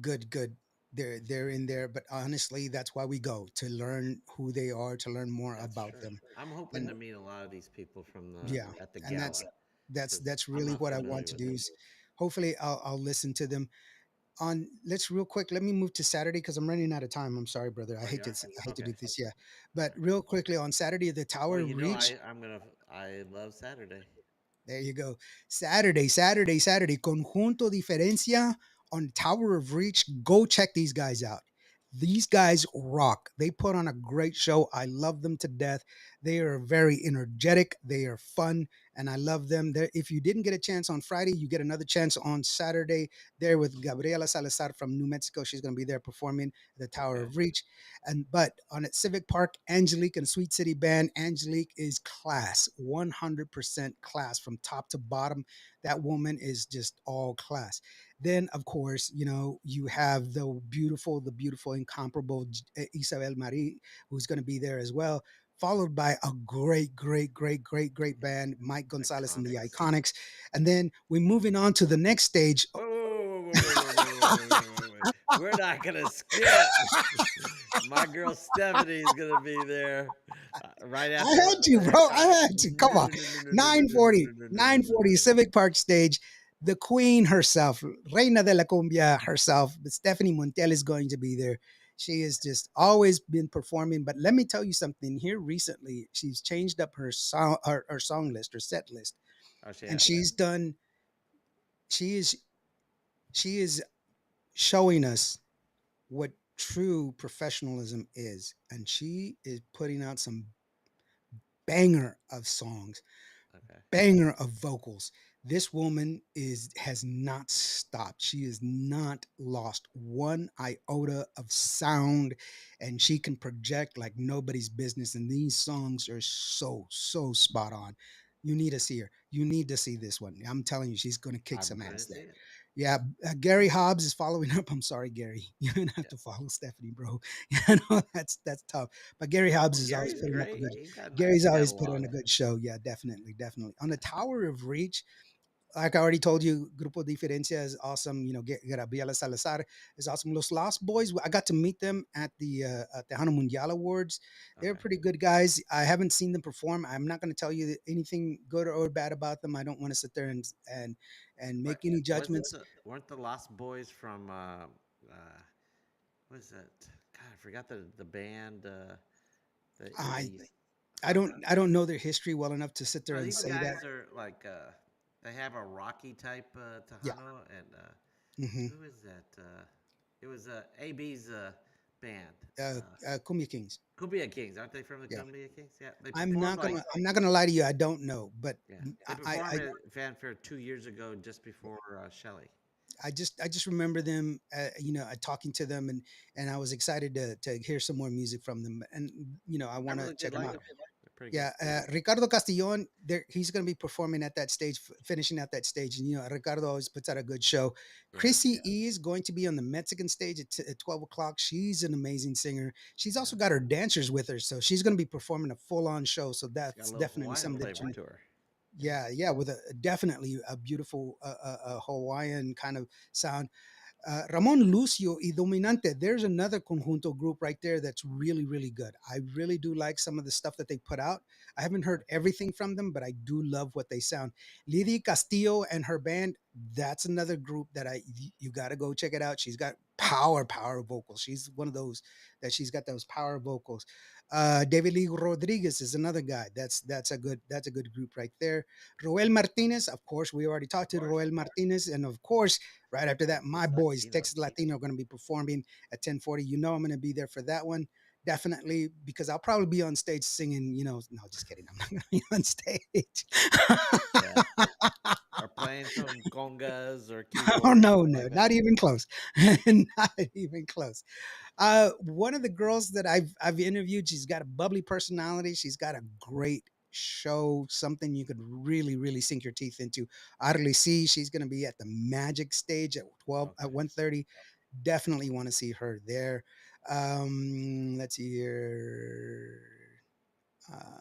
They're in there, but honestly, that's why we go to learn who they are, to learn more That's about true. them, I'm hoping and to meet a lot of these people from the yeah, at the and gala that's because that's I'm really not what I want familiar to with do. them. Is hopefully I'll listen to them on let's real quick let me move to Saturday because I'm running out of time. I'm sorry, brother. I Oh, you hate to are? I hate to Okay. do this, yeah, All but right. real quickly on Saturday the Well, Tower you know, Reach. I love Saturday. There you go. Saturday, Saturday, Saturday. Conjunto Diferencia on Tower of Reach. Go check these guys out. These guys rock. They put on a great show. I love them to death. They are very energetic. They are fun, and I love them. If you didn't get a chance on Friday, you get another chance on Saturday. There with Gabriela Salazar from New Mexico. She's going to be there performing at the Tower Okay. of Reach. And but on at Civic Park, Angelique and Sweet City Band. Angelique is class, 100% class from top to bottom. That woman is just all class. Then, of course, you have the beautiful, incomparable Isabel Marie, who's going to be there as well. Followed by a great, great, great, great, great band, Mike Gonzalez and the Iconics. Iconics. And then we're moving on to the next stage. Whoa, whoa, whoa, whoa, whoa, whoa, whoa, whoa, whoa, whoa, whoa. We're not gonna skip. My girl Stephanie is gonna be there right I after had to, the bro. I iconics. had to. No, Come on. no, no, no, no, no, no, Nine no, forty, no, no, no, no, nine no, forty, no, no. Civic Park stage. The queen herself, Reina de la Cumbia herself, Stephanie Montel is going to be there. She has just always been performing. But let me tell you something here recently. She's changed up her song list, her set list. Oh, she And has. she is she is showing us what true professionalism is. And she is putting out some banger of songs, Okay. banger of vocals. This woman is has not stopped. She has not lost one iota of sound, and she can project like nobody's business. And these songs are so spot on. You need to see her. You need to see this one. I'm telling you, she's going to kick I'm some gonna ass see there. it. Yeah, Gary Hobbs is following up. I'm sorry, Gary. You're gonna have to Yes. follow Stephanie, bro. You know that's tough. But Gary Hobbs Oh, is always Gary's putting up a great. good. He's got a nice Gary's always put on catalog. a good show. Yeah, definitely, definitely. On the Yeah. Tower of Reach, like I already told you, Grupo Diferencia is awesome. Gabriela Salazar is awesome. Los Lost Boys, I got to meet them at the Tejano Mundial Awards. They're Okay. pretty good guys. I haven't seen them perform. I'm not going to tell you anything good or bad about them. I don't want to sit there and But make any wasn't judgments. the weren't the Lost Boys from what is that? God, I forgot the band. They I used. I don't Uh, I don't know their history well enough to sit there no, and these say that. guys are like they have a rocky type Yeah. Tejano, and Hmm. who is that? It was AB's band. Cumbia Kings. Cumbia Kings, aren't they from the Yeah. Cumbia Kings? Yeah, they I'm performed not like gonna I'm not gonna lie to you. I don't know, but yeah, they I performed at Fanfare 2 years ago, just before Shelley. I just remember them, talking to them, and I was excited to hear some more music from them, and I I want to really check did them like out. them. They're pretty good. Yeah, Ricardo Castillon, he's going to be performing at that stage, finishing at that stage, and Ricardo always puts out a good show. Yes. Chrissy E is going to be on the Mexican stage at 12 o'clock. She's an amazing singer. She's also got Yes. her dancers with her, so she's going to be performing a full on show. So She's got a that's little definitely Hawaiian something that flavor to her. Yeah. yeah, yeah, with definitely a beautiful Hawaiian kind of sound. Ramon Lucio y Dominante, there's another conjunto group right there that's really, really good. I really do like some of the stuff that they put out. I haven't heard Okay. everything from them, but I do love what they sound. Lidia Castillo and her band, that's another group that you got to go check it out. She's got power vocals. She's one of those that she's got those power vocals. David Lee Rodriguez is another guy. That's a good group right there. Roel Martinez, of course, we already Of talked to course. Roel Martinez, and of course, right after that, my Texas boys, Latino. Texas Latino, are going to be performing at 10:40. I'm going to be there for that one. Definitely, because I'll probably be on stage singing, no, just kidding. I'm not going to be on stage. Yeah. Or playing some congas or Oh, keyboard or no, something no, like that. not even close. Not even close. One of the girls that I've interviewed, she's got a bubbly personality. She's got a great show, something you could really sink your teeth into. Arlie C, she's going to be at the Magic stage at 12 at Okay. 1:30. Definitely want to see her there. Let's see here.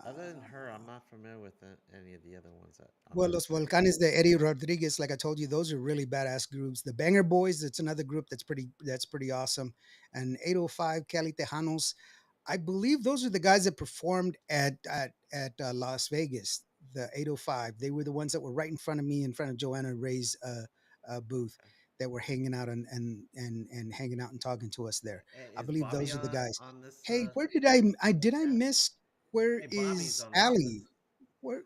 Other than her, Uh, I'm not familiar with any of the other ones that on well, that Los list. Volcanes de Eddie Rodriguez, like I told you, those are really badass groups. The Banger Boys, that's another group that's pretty awesome. And 805 Cali Tejanos, I believe those are the guys that performed at Las Vegas. The 805, they were the ones that were right in front of me, in front of Joanna Ray's booth, Okay. that were hanging out and hanging out and talking to us there. I Is believe Bobby those are the guys. on this? Hey, where did I did I Chat? miss? Where Hey, Bobby's is on this list. Allie?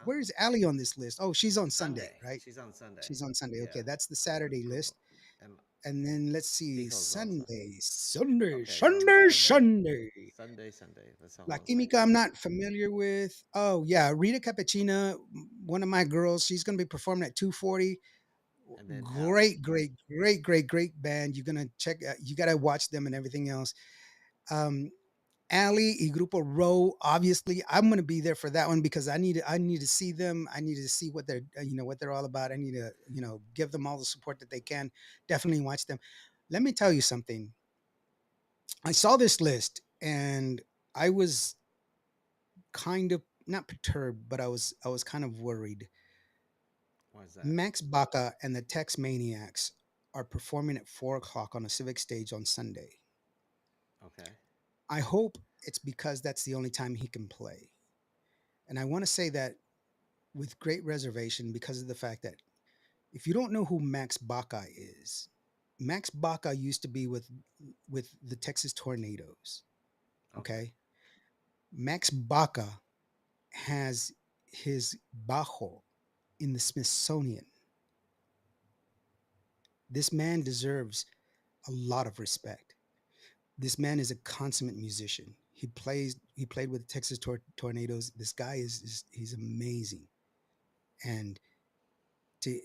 Where's Ali on this list? Oh, she's on Sunday, Sunday. right? She's on Sunday. She's on Sunday. Yeah. Okay, that's the Saturday Grupo. list. And And then let's see, Fijo's also. Sunday, Sunday, Okay, you want Sunday, Sunday? Sunday. Sunday, Sunday. Let's hold La on a second. Química, I'm not familiar with. Oh yeah, Rita Cappuccina, one of my girls. She's gonna be performing at 240. And then Ali. Great, great, great, great, great band. You're gonna check. You gotta watch them and everything else. Um, Ali y Grupo Row. Obviously, I'm gonna be there for that one because I need to see them. I need to see what they're what they're all about. I need to give them all the support that they can. Definitely watch them. Let me tell you something. I saw this list and I was kind of not perturbed, but I was kind of worried. Why is that? Max Baca and the Tex Maniacs are performing at 4 o'clock on a civic stage on Sunday. Okay. I hope it's because that's the only time he can play. And I want to say that with great reservation because of the fact that if you don't know who Max Baca is, Max Baca used to be with the Texas Tornadoes. Okay. Okay. Max Baca has his bajo in the Smithsonian. This man deserves a lot of respect. This man is a consummate musician. He played with the Texas Tornadoes. This guy he's amazing. And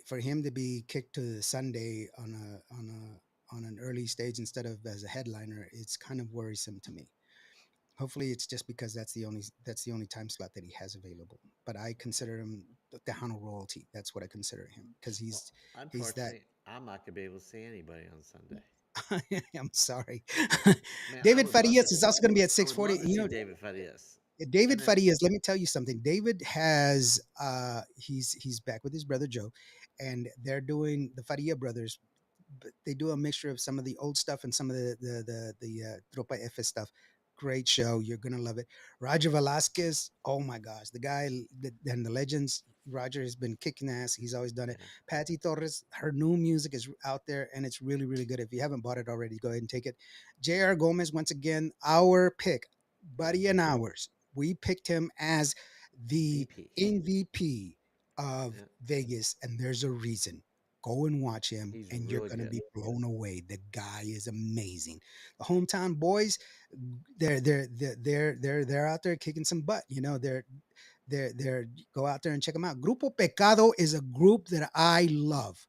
for him to be kicked to Sunday on an early stage instead of as a headliner, it's kind of worrisome to me. Hopefully, it's just because that's the only time slot that he has available. But I consider him the Tejano royalty. That's what I consider him because Well, he's that. unfortunately, I'm not gonna be able to see anybody on Sunday. I'm sorry. Man, I David would love to. Farias is also going to be at I would 6:40. love to see David Farias. And David then Farias, let me tell you something. David has he's back with his brother Joe, and they're doing the Faria brothers. They do a mixture of some of the old stuff and some of the Tropa F stuff. Great show. You're gonna love it. Roger Velasquez. Oh my gosh, the guy and the legends. Roger has been kicking ass. He's always done it. yeah, Patty Torres. Her new music is out there and it's really really good. If you haven't bought it already, go ahead and take it. J.R. Gomez once again, our pick, buddy and ours. We picked him as the VP. MVP of Yeah, Vegas, and there's a reason. Go and watch him, he's and you're really gonna good. be blown away. The guy is amazing. The hometown boys, they're out there kicking some butt. They're go out there and check them out. Grupo Pecado is a group that I love.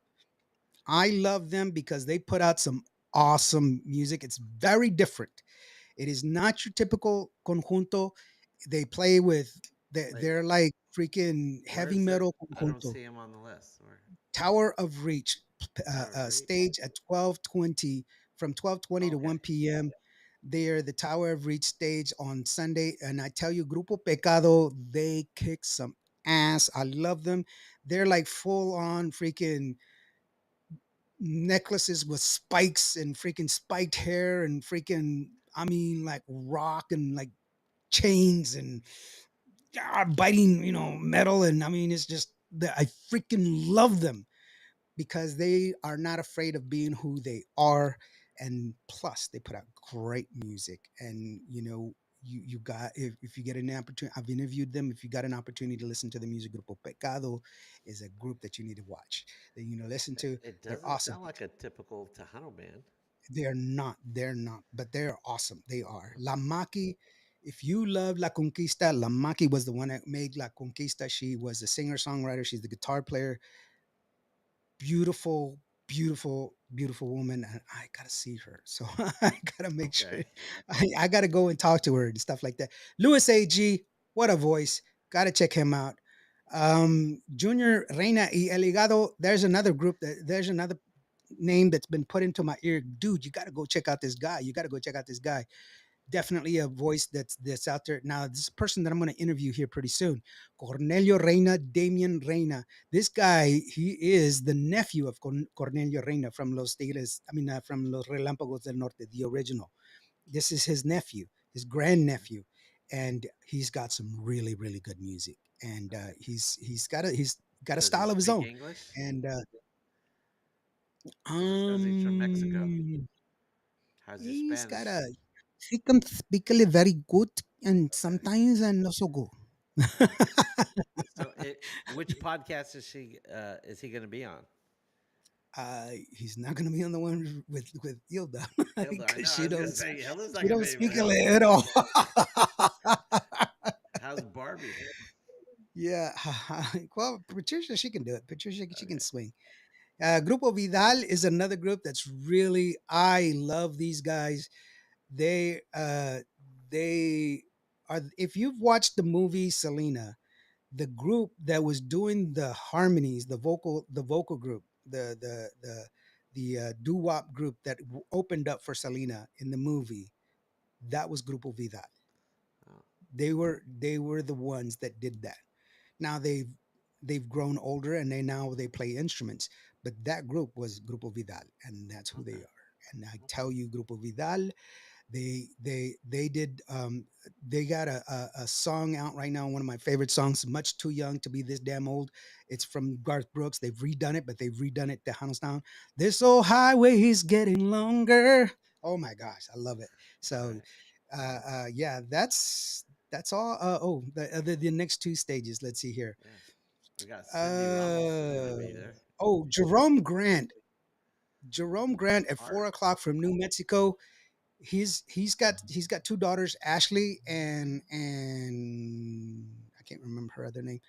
I love them because they put out some awesome music. It's very different. It is not your typical conjunto. They play with Wait, they're like freaking where heavy is it? metal I don't conjunto. see him on the list. Where Tower of Reach Tower of Reach? stage at 12:20 from 12:20 to Okay. 1 p.m. They're the Tower of Reach stage on Sunday, and I tell you, Grupo Pecado, they kick some ass. I love them. They're like full on freaking necklaces with spikes and freaking spiked hair and freaking, I mean, like rock and like chains and biting, metal. And I mean, it's just that I freaking love them because they are not afraid of being who they are. And plus, they put out great music. And, you got, if you get an opportunity, I've interviewed them. If you got an opportunity to listen to the music, Grupo Pecado is a group that you need to watch, that, listen to. It They're doesn't awesome. sound like a typical Tejano band. They're not, but they're awesome. They are. La Maki, if you love La Conquista, La Maki was the one that made La Conquista. She was a singer songwriter. She's the guitar player. Beautiful, beautiful, beautiful woman. And I gotta see her. So I gotta make sure Okay. I gotta go and talk to her and stuff like that. Louis AG, what a voice. Gotta check him out. Junior Reina y El Higado. There's another name that's been put into my ear. Dude, you gotta go check out this guy. You gotta go check out this guy. Definitely a voice that's out there. Now, this person that I'm going to interview here pretty soon, Cornelio Reina, Damian Reina. This guy, he is the nephew of Cornelio Reina from Los Tigres, from Los Relámpagos del Norte, the original. This is his nephew, his grandnephew, and he's got some really, really good music. And Okay. he's got a Does he style of his speak own. English? And Is it because he's from Mexico? um, How's your he's got Spanish? a he can speak very good and Okay. sometimes and not so good. So Which podcast is he going to be on? He's not going to be on the one with Hilda Hilda. I know. because I was going to say Hilda's not she going to don't be speak able to. at all. How's Barbie? Yeah. Well, Patricia, she can do it. Patricia, she can Okay. swing. Grupo Vidal is another group that's really, I love these guys. They are, if you've watched the movie Selena, the group that was doing the harmonies, the vocal group, the doo wop group that opened up for Selena in the movie, that was Grupo Vidal. Oh, They were the ones that did that. Now they've grown older and they play instruments, but that group was Grupo Vidal, and that's who they okay. are. And I Okay. tell you, Grupo Vidal, they did they got a song out right now, one of my favorite songs, Much Too Young to Be This Damn Old. It's from Garth Brooks. They've redone it, but they've redone it Tejano style. This old highway is getting longer. Oh my gosh, I love it. All So right. yeah, that's all. The next two stages, let's see here. Yeah. We got Cindy Ramos is going to uh be there. oh, Jerome Grant at Art. 4 o'clock from New Mexico. He's got two daughters, Ashley and I can't remember her other name,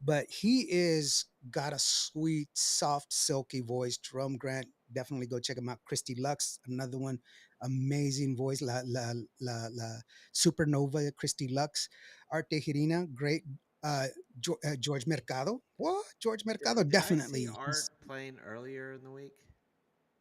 but he is got a sweet, soft, silky voice. Jerome Grant, definitely go check him out. Christy Lux, another one, amazing voice. La Supernova, Christy Lux. Art Tejirina, great. Uh, George Mercado, what? George Mercado, Did I see definitely. Art playing earlier in the week?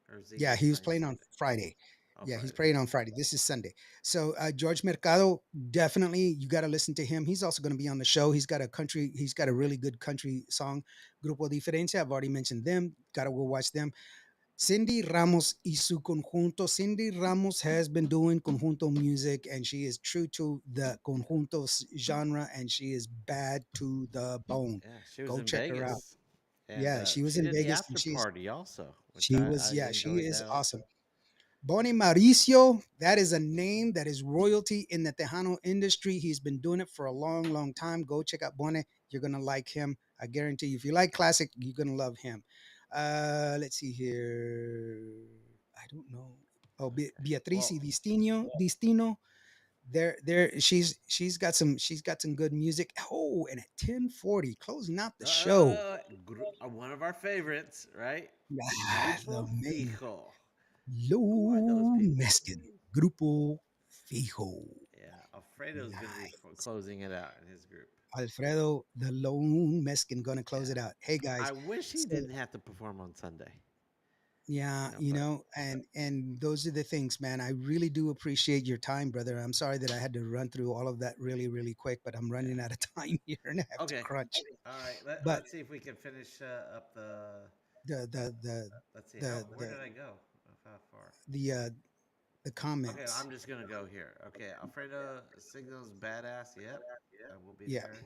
Or is he Yeah, just he was playing playing on Sunday? Friday. Oh, Yeah, he's Friday. playing on Friday. This is Sunday. So George Mercado, definitely you got to listen to him. He's also going to be on the show. He's got a really good country song. Grupo Diferencia, I've already mentioned them. Got to go watch them. Cindy Ramos y su conjunto. Cindy Ramos has been doing conjunto music, and she is true to the conjunto genre, and she is bad to the bone. Yeah, she was Go in check her out. Vegas. And Yeah, she was she in did the Vegas, and after party also, which I yeah, she enjoyed is that awesome. also. Bonnie Mauricio, that is a name that is royalty in the Tejano industry. He's been doing it for a long, long time. Go check out Bonnie. You're going to like him. I guarantee you. If you like classic, you're going to love him. Let's see here. I don't know. Oh, Okay. Beatriz Well, Distino. She's got some good music. Oh, and at 10:40, closing out the show. one of our favorites, right? Ah, the Grupo main Fijo. Who are those Low people? Meskin Grupo Fijo. Yeah, Alfredo's going to be Nice. closing it out in his group. Alfredo, the lone Meskin, gonna close Yeah. it out. Hey guys, I wish he so didn't have to perform on Sunday. yeah, But and those are the things, man. I really do appreciate your time, brother. I'm sorry that I had to run through all of that really, really quick, but I'm yeah. running out of time here and I have to Okay. crunch. All right. But Let's see if we can finish up the. the the the Let's see. How the Where the did I go? How far? the uh the Okay, comments. I'm just gonna go here. Okay, Alfredo Signals badass. Yep, I will be Yeah. there.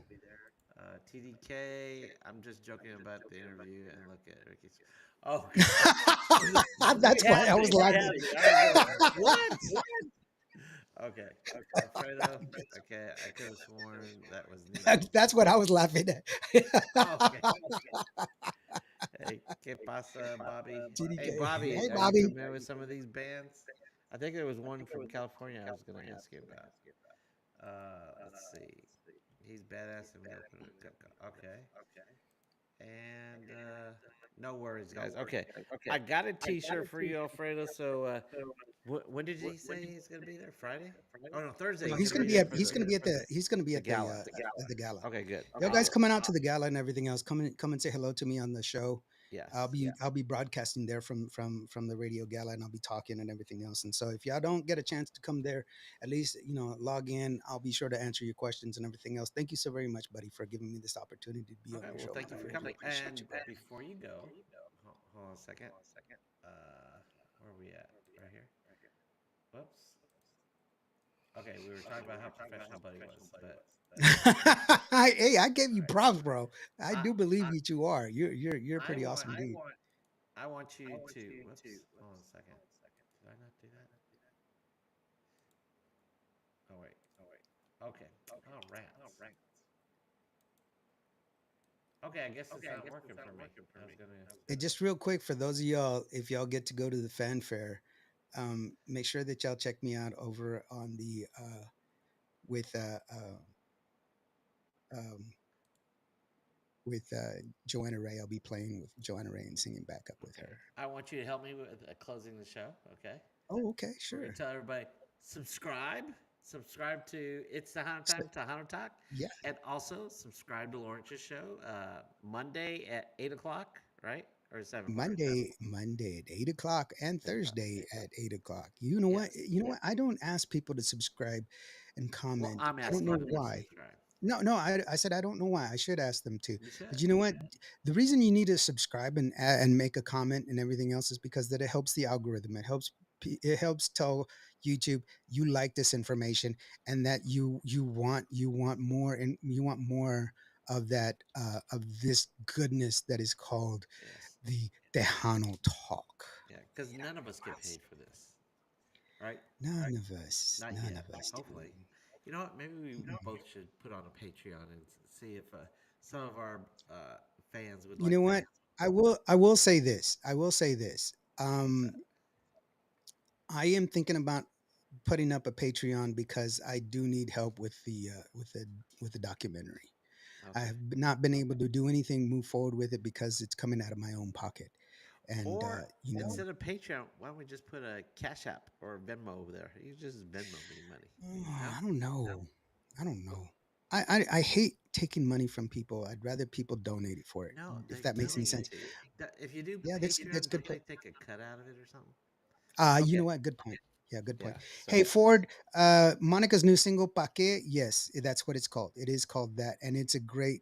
TDK. I'm just joking about the interview and look at Ricky's. Oh, we That's why had I me. was We laughing. had me. I was like, what? Okay, Alfredo. Okay, I could have sworn that was Nemo. That's what I was laughing Oh, okay. at. Hey, ¿qué pasa, Bobby? Hey, TDK. Bobby, Hey, are you Bobby. familiar with some of these bands? I think there was one from California I was going to ask you about. Let's see. He's badass and we open it. Okay. And no worries, guys. Okay. I got a t shirt for you, Alfredo. So when did he say he's going to be there? Friday? Oh, no, Thursday. No, He's going to be there for he's gonna be the gala. at the gala. Okay, good. Y'all guys Awesome. coming out to the gala and everything else. Come and say hello to me on the show. Yes. I'll be broadcasting there from the radio gala, and I'll be talking and everything else. And so if y'all don't get a chance to come there, at least log in. I'll be sure to answer your questions and everything else. Thank you so very much, buddy, for giving me this opportunity to be on Okay, your well, show, man. thank you I for really do coming. appreciate And you, brother. before you go, hold on a second. Uh, where are we at? Right here. Whoops. Okay, we were talking about how professional Buddy was, but Hey, I gave you props, bro. I I do believe that you are. You're a I pretty want awesome dude. I want you to. Whoops. Hold on a second. Did I not do that? Oh wait. Okay. Oh rats. Okay, I guess it's not working for me. I was gonna. And just real quick for those of y'all, if y'all get to go to the fanfare, make sure that y'all check me out over on the with um, Joanna Ray. I'll be playing with Joanna Ray and singing backup with Okay, her. I want you to help me with closing the show. Okay, Oh, okay, we're gonna sure. tell everybody subscribe, subscribe to It's Tejano So, Time, Tejano Talk, yeah, and also subscribe to Lawrence's show Monday at 8 o'clock, right, or 7 o'clock? Monday at 8 o'clock and 8 o'clock. Thursday at 8 o'clock. You know what? Yes. You know what? I don't ask people to subscribe and Well, comment. I'm I don't know asking you to why. subscribe. No, no, I said I don't know why. I should ask them to. You But should. you know what? The reason you need to subscribe and make a comment and everything else is because that it helps the algorithm. It helps tell YouTube you like this information and that you want more and you want more of that of this goodness that is called Yes. the Tejano talk. Yeah, because none of us get paid for this, right? Not None yet. of us do. Hopefully. You know what? Maybe we both should put on a Patreon and see if some of our fans would You like know to. what? I will say this. I will say this. What's that? I am thinking about putting up a Patreon because I do need help with the documentary. I Okay. have not been able to do anything move forward with it because it's coming out of my own pocket. And Or you know, instead of Patreon, why don't we just put a Cash App or Venmo over there? You just Venmo me money. No? I don't know. I don't know. I hate taking money from people. I'd rather people donate it for it. No, If they that makes any donate it sense. to you. If you do Yeah, that's Patreon, good don't they point. take a cut out of it or something? You Okay. know what? Good point. Yeah, good point. Yeah. Hey So, Ford, Monica's new single "Paque." Yes, that's what it's called. It is called that, and it's a great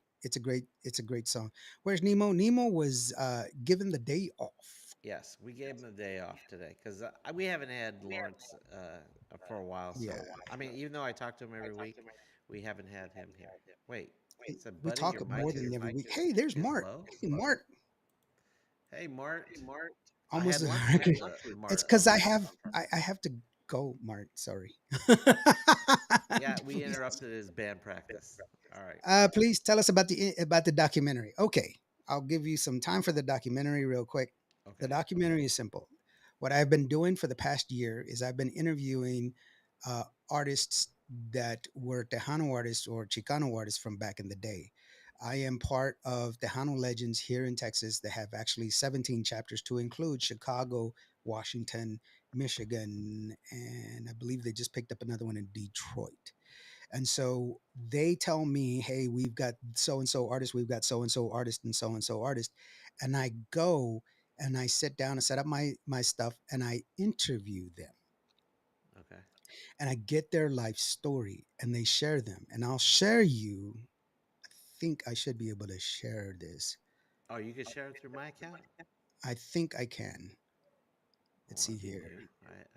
song. Where's Nemo? Nemo was given the day off. yes, we gave him the day off today because we haven't had Lawrence for a while. Yeah, So, I mean, even though I talk to him every week, we haven't had him here. Wait, said, we buddy, talk your more mic than every week. is Hey, there's is Mart. low. Hey, Mart, Hey, Mart. I almost had a lunch with record. It's Mart because on I have to go, Mart. Sorry. Yeah, we Please. interrupted his band practice. All right. Please tell us about the documentary. Okay, I'll give you some time for the documentary real quick. The Okay. documentary is simple. What I've been doing for the past year is I've been interviewing artists that were Tejano artists or Chicano artists from back in the day. I am part of Tejano Legends here in Texas that have actually 17 chapters to include Chicago, Washington, Michigan, and I believe they just picked up another one in Detroit. And so they tell me, hey, we've got so and so artist, we've got so and so artist and so and so artist. And I go and I sit down and set up my stuff and I interview them Okay. and I get their life story and they share them. And I'll share you. I think I should be able to share this. Oh, you can share it through my account? I think I can. Let's Well, see lucky here. you.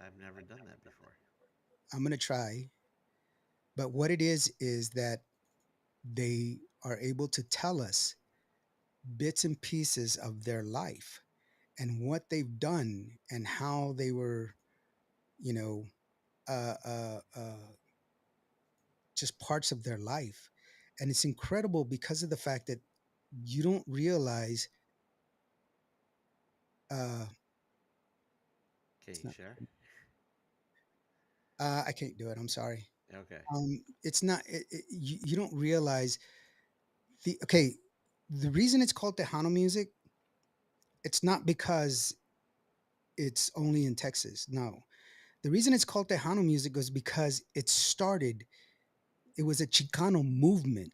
I've never done that before. I'm going to try. But what it is that they are able to tell us bits and pieces of their life and what they've done and how they were, you know, uh, uh, uh, just parts of their life. And it's incredible because of the fact that you don't realize uh, Can it's you not. share? I can't do it. I'm sorry. Okay. It's not. You don't realize the okay. The reason it's called Tejano music, it's not because it's only in Texas. No, the reason it's called Tejano music was because it started. It was a Chicano movement.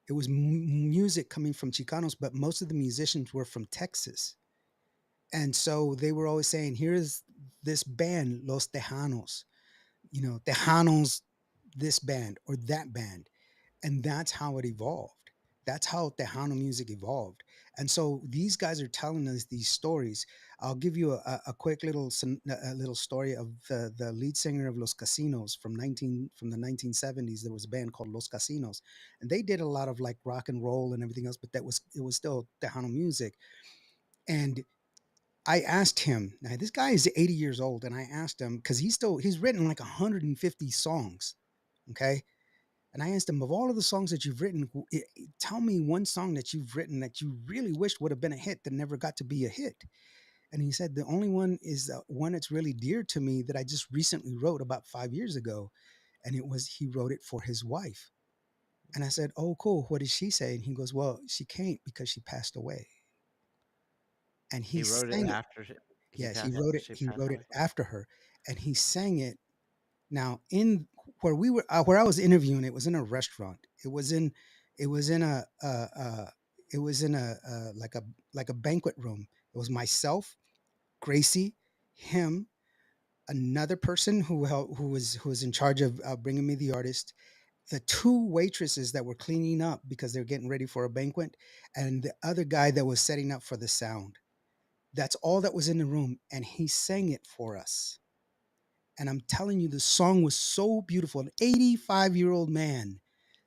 It was music coming from Chicanos, but most of the musicians were from Texas. And so they were always saying, here's this band, Los Tejanos, Tejanos, this band or that band. And that's how it evolved. That's how Tejano music evolved. And so these guys are telling us these stories. I'll give you a quick a little story of the lead singer of Los Casinos from the 1970s. There was a band called Los Casinos, and they did a lot of like rock and roll and everything else, but it was still Tejano music. And I asked him. Now this guy is 80 years old, and I asked him because he's written like 150 songs. Okay, And I asked him, of all of the songs that you've written, tell me one song that you've written that you really wished would have been a hit that never got to be a hit. And he said, the only one is one that's really dear to me that I just recently wrote about 5 years ago. And it was, he wrote it for his wife. And I said, oh, cool. What did she say? And he goes, well, she can't because she passed away. And he He wrote it sang it. after he Yes, passed. She He passed wrote it away. after her. And he sang it. Now, in where we were, where I was interviewing, it was in a restaurant. It was in it was in like a banquet room. It was myself, Gracie, him, another person who was in charge of bringing me the artist, the two waitresses that were cleaning up because they're getting ready for a banquet, and the other guy that was setting up for the sound. That's all that was in the room, and he sang it for us. And I'm telling you, the song was so beautiful. An 85-year-old man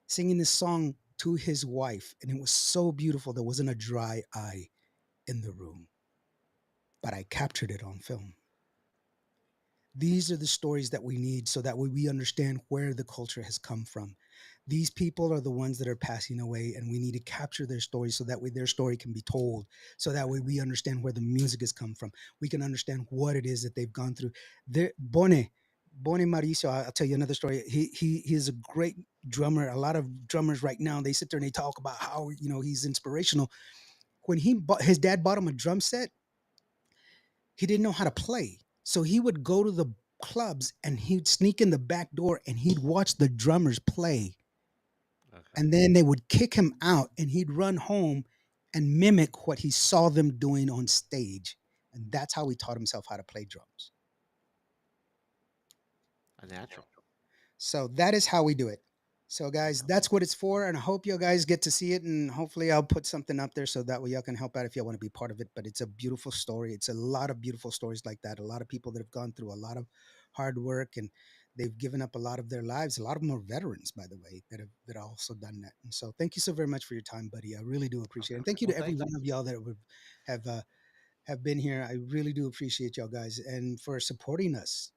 singing this song to his wife, and it was so beautiful. There wasn't a dry eye in the room, but I captured it on film. These are the stories that we need so that way we understand where the culture has come from. These people are the ones that are passing away, and we need to capture their stories so that way their story can be told. So that way we understand where the music has come from. We can understand what it is that they've gone through. Bone Mauricio, I'll tell you another story. He is a great drummer. A lot of drummers right now, they sit there and they talk about how, he's inspirational. When his dad bought him a drum set, he didn't know how to play. So he would go to the clubs and he'd sneak in the back door and he'd watch the drummers play. Okay. And then they would kick him out and he'd run home and mimic what he saw them doing on stage. And that's how he taught himself how to play drums. A natural. So that is how we do it. So, guys, Okay. that's what it's for. And I hope you guys get to see it. And hopefully, I'll put something up there so that way y'all can help out if y'all want to be part of it. But it's a beautiful story. It's a lot of beautiful stories like that. A lot of people that have gone through a lot of hard work and they've given up a lot of their lives. A lot of them are veterans, by the way, that have also done that. And so, thank you so very much for your time, buddy. I really do appreciate it. Okay. And thank you Well, to every thank you. one of y'all that have have been here. I really do appreciate y'all guys and for supporting us.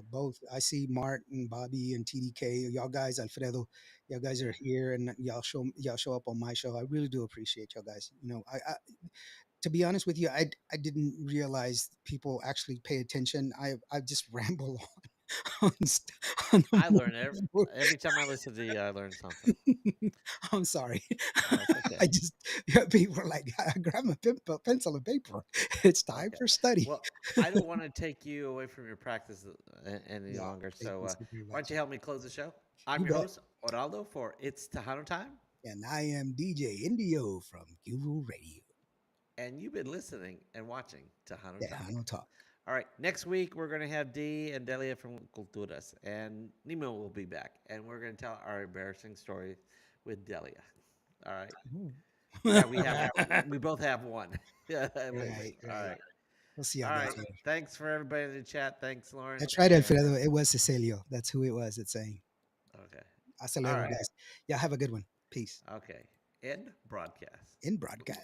Both I see Martin, Bobby, and TDK. Y'all guys, Alfredo, y'all guys are Yeah. here and y'all show up on my show. I really do appreciate y'all guys. I to be honest with you, I didn't realize people actually pay attention. I just ramble on the I learn morning. every time I listen to you. I learn something. I'm sorry. Oh, it's okay. I just people are like, grab a pencil and paper. It's time Okay. for study. Well, I don't want to take you away from your practice any No, longer. thank So, you so very why don't much. you help me close the show? I'm You your bet. host, Oraldo, for It's Tejano Time. And I am DJ Indio from Cuba Radio. And you've been listening and watching Tejano Time. Tejano Talk. All right, next week we're going to have Dee and Delia from Culturas, and Nemo will be back, and we're going to tell our embarrassing story with Delia. All right. Ooh. Yeah, Right, we both have one with us. All right. right. We'll see how All guys right. later. Thanks for everybody in the chat. Thanks, Lauren. That's right, And Alfredo. It was Cecilio. That's who it was. It's saying. okay. Hasta All luego, right. guys. Yeah, have a good one. Peace. Okay. End broadcast. In broadcast.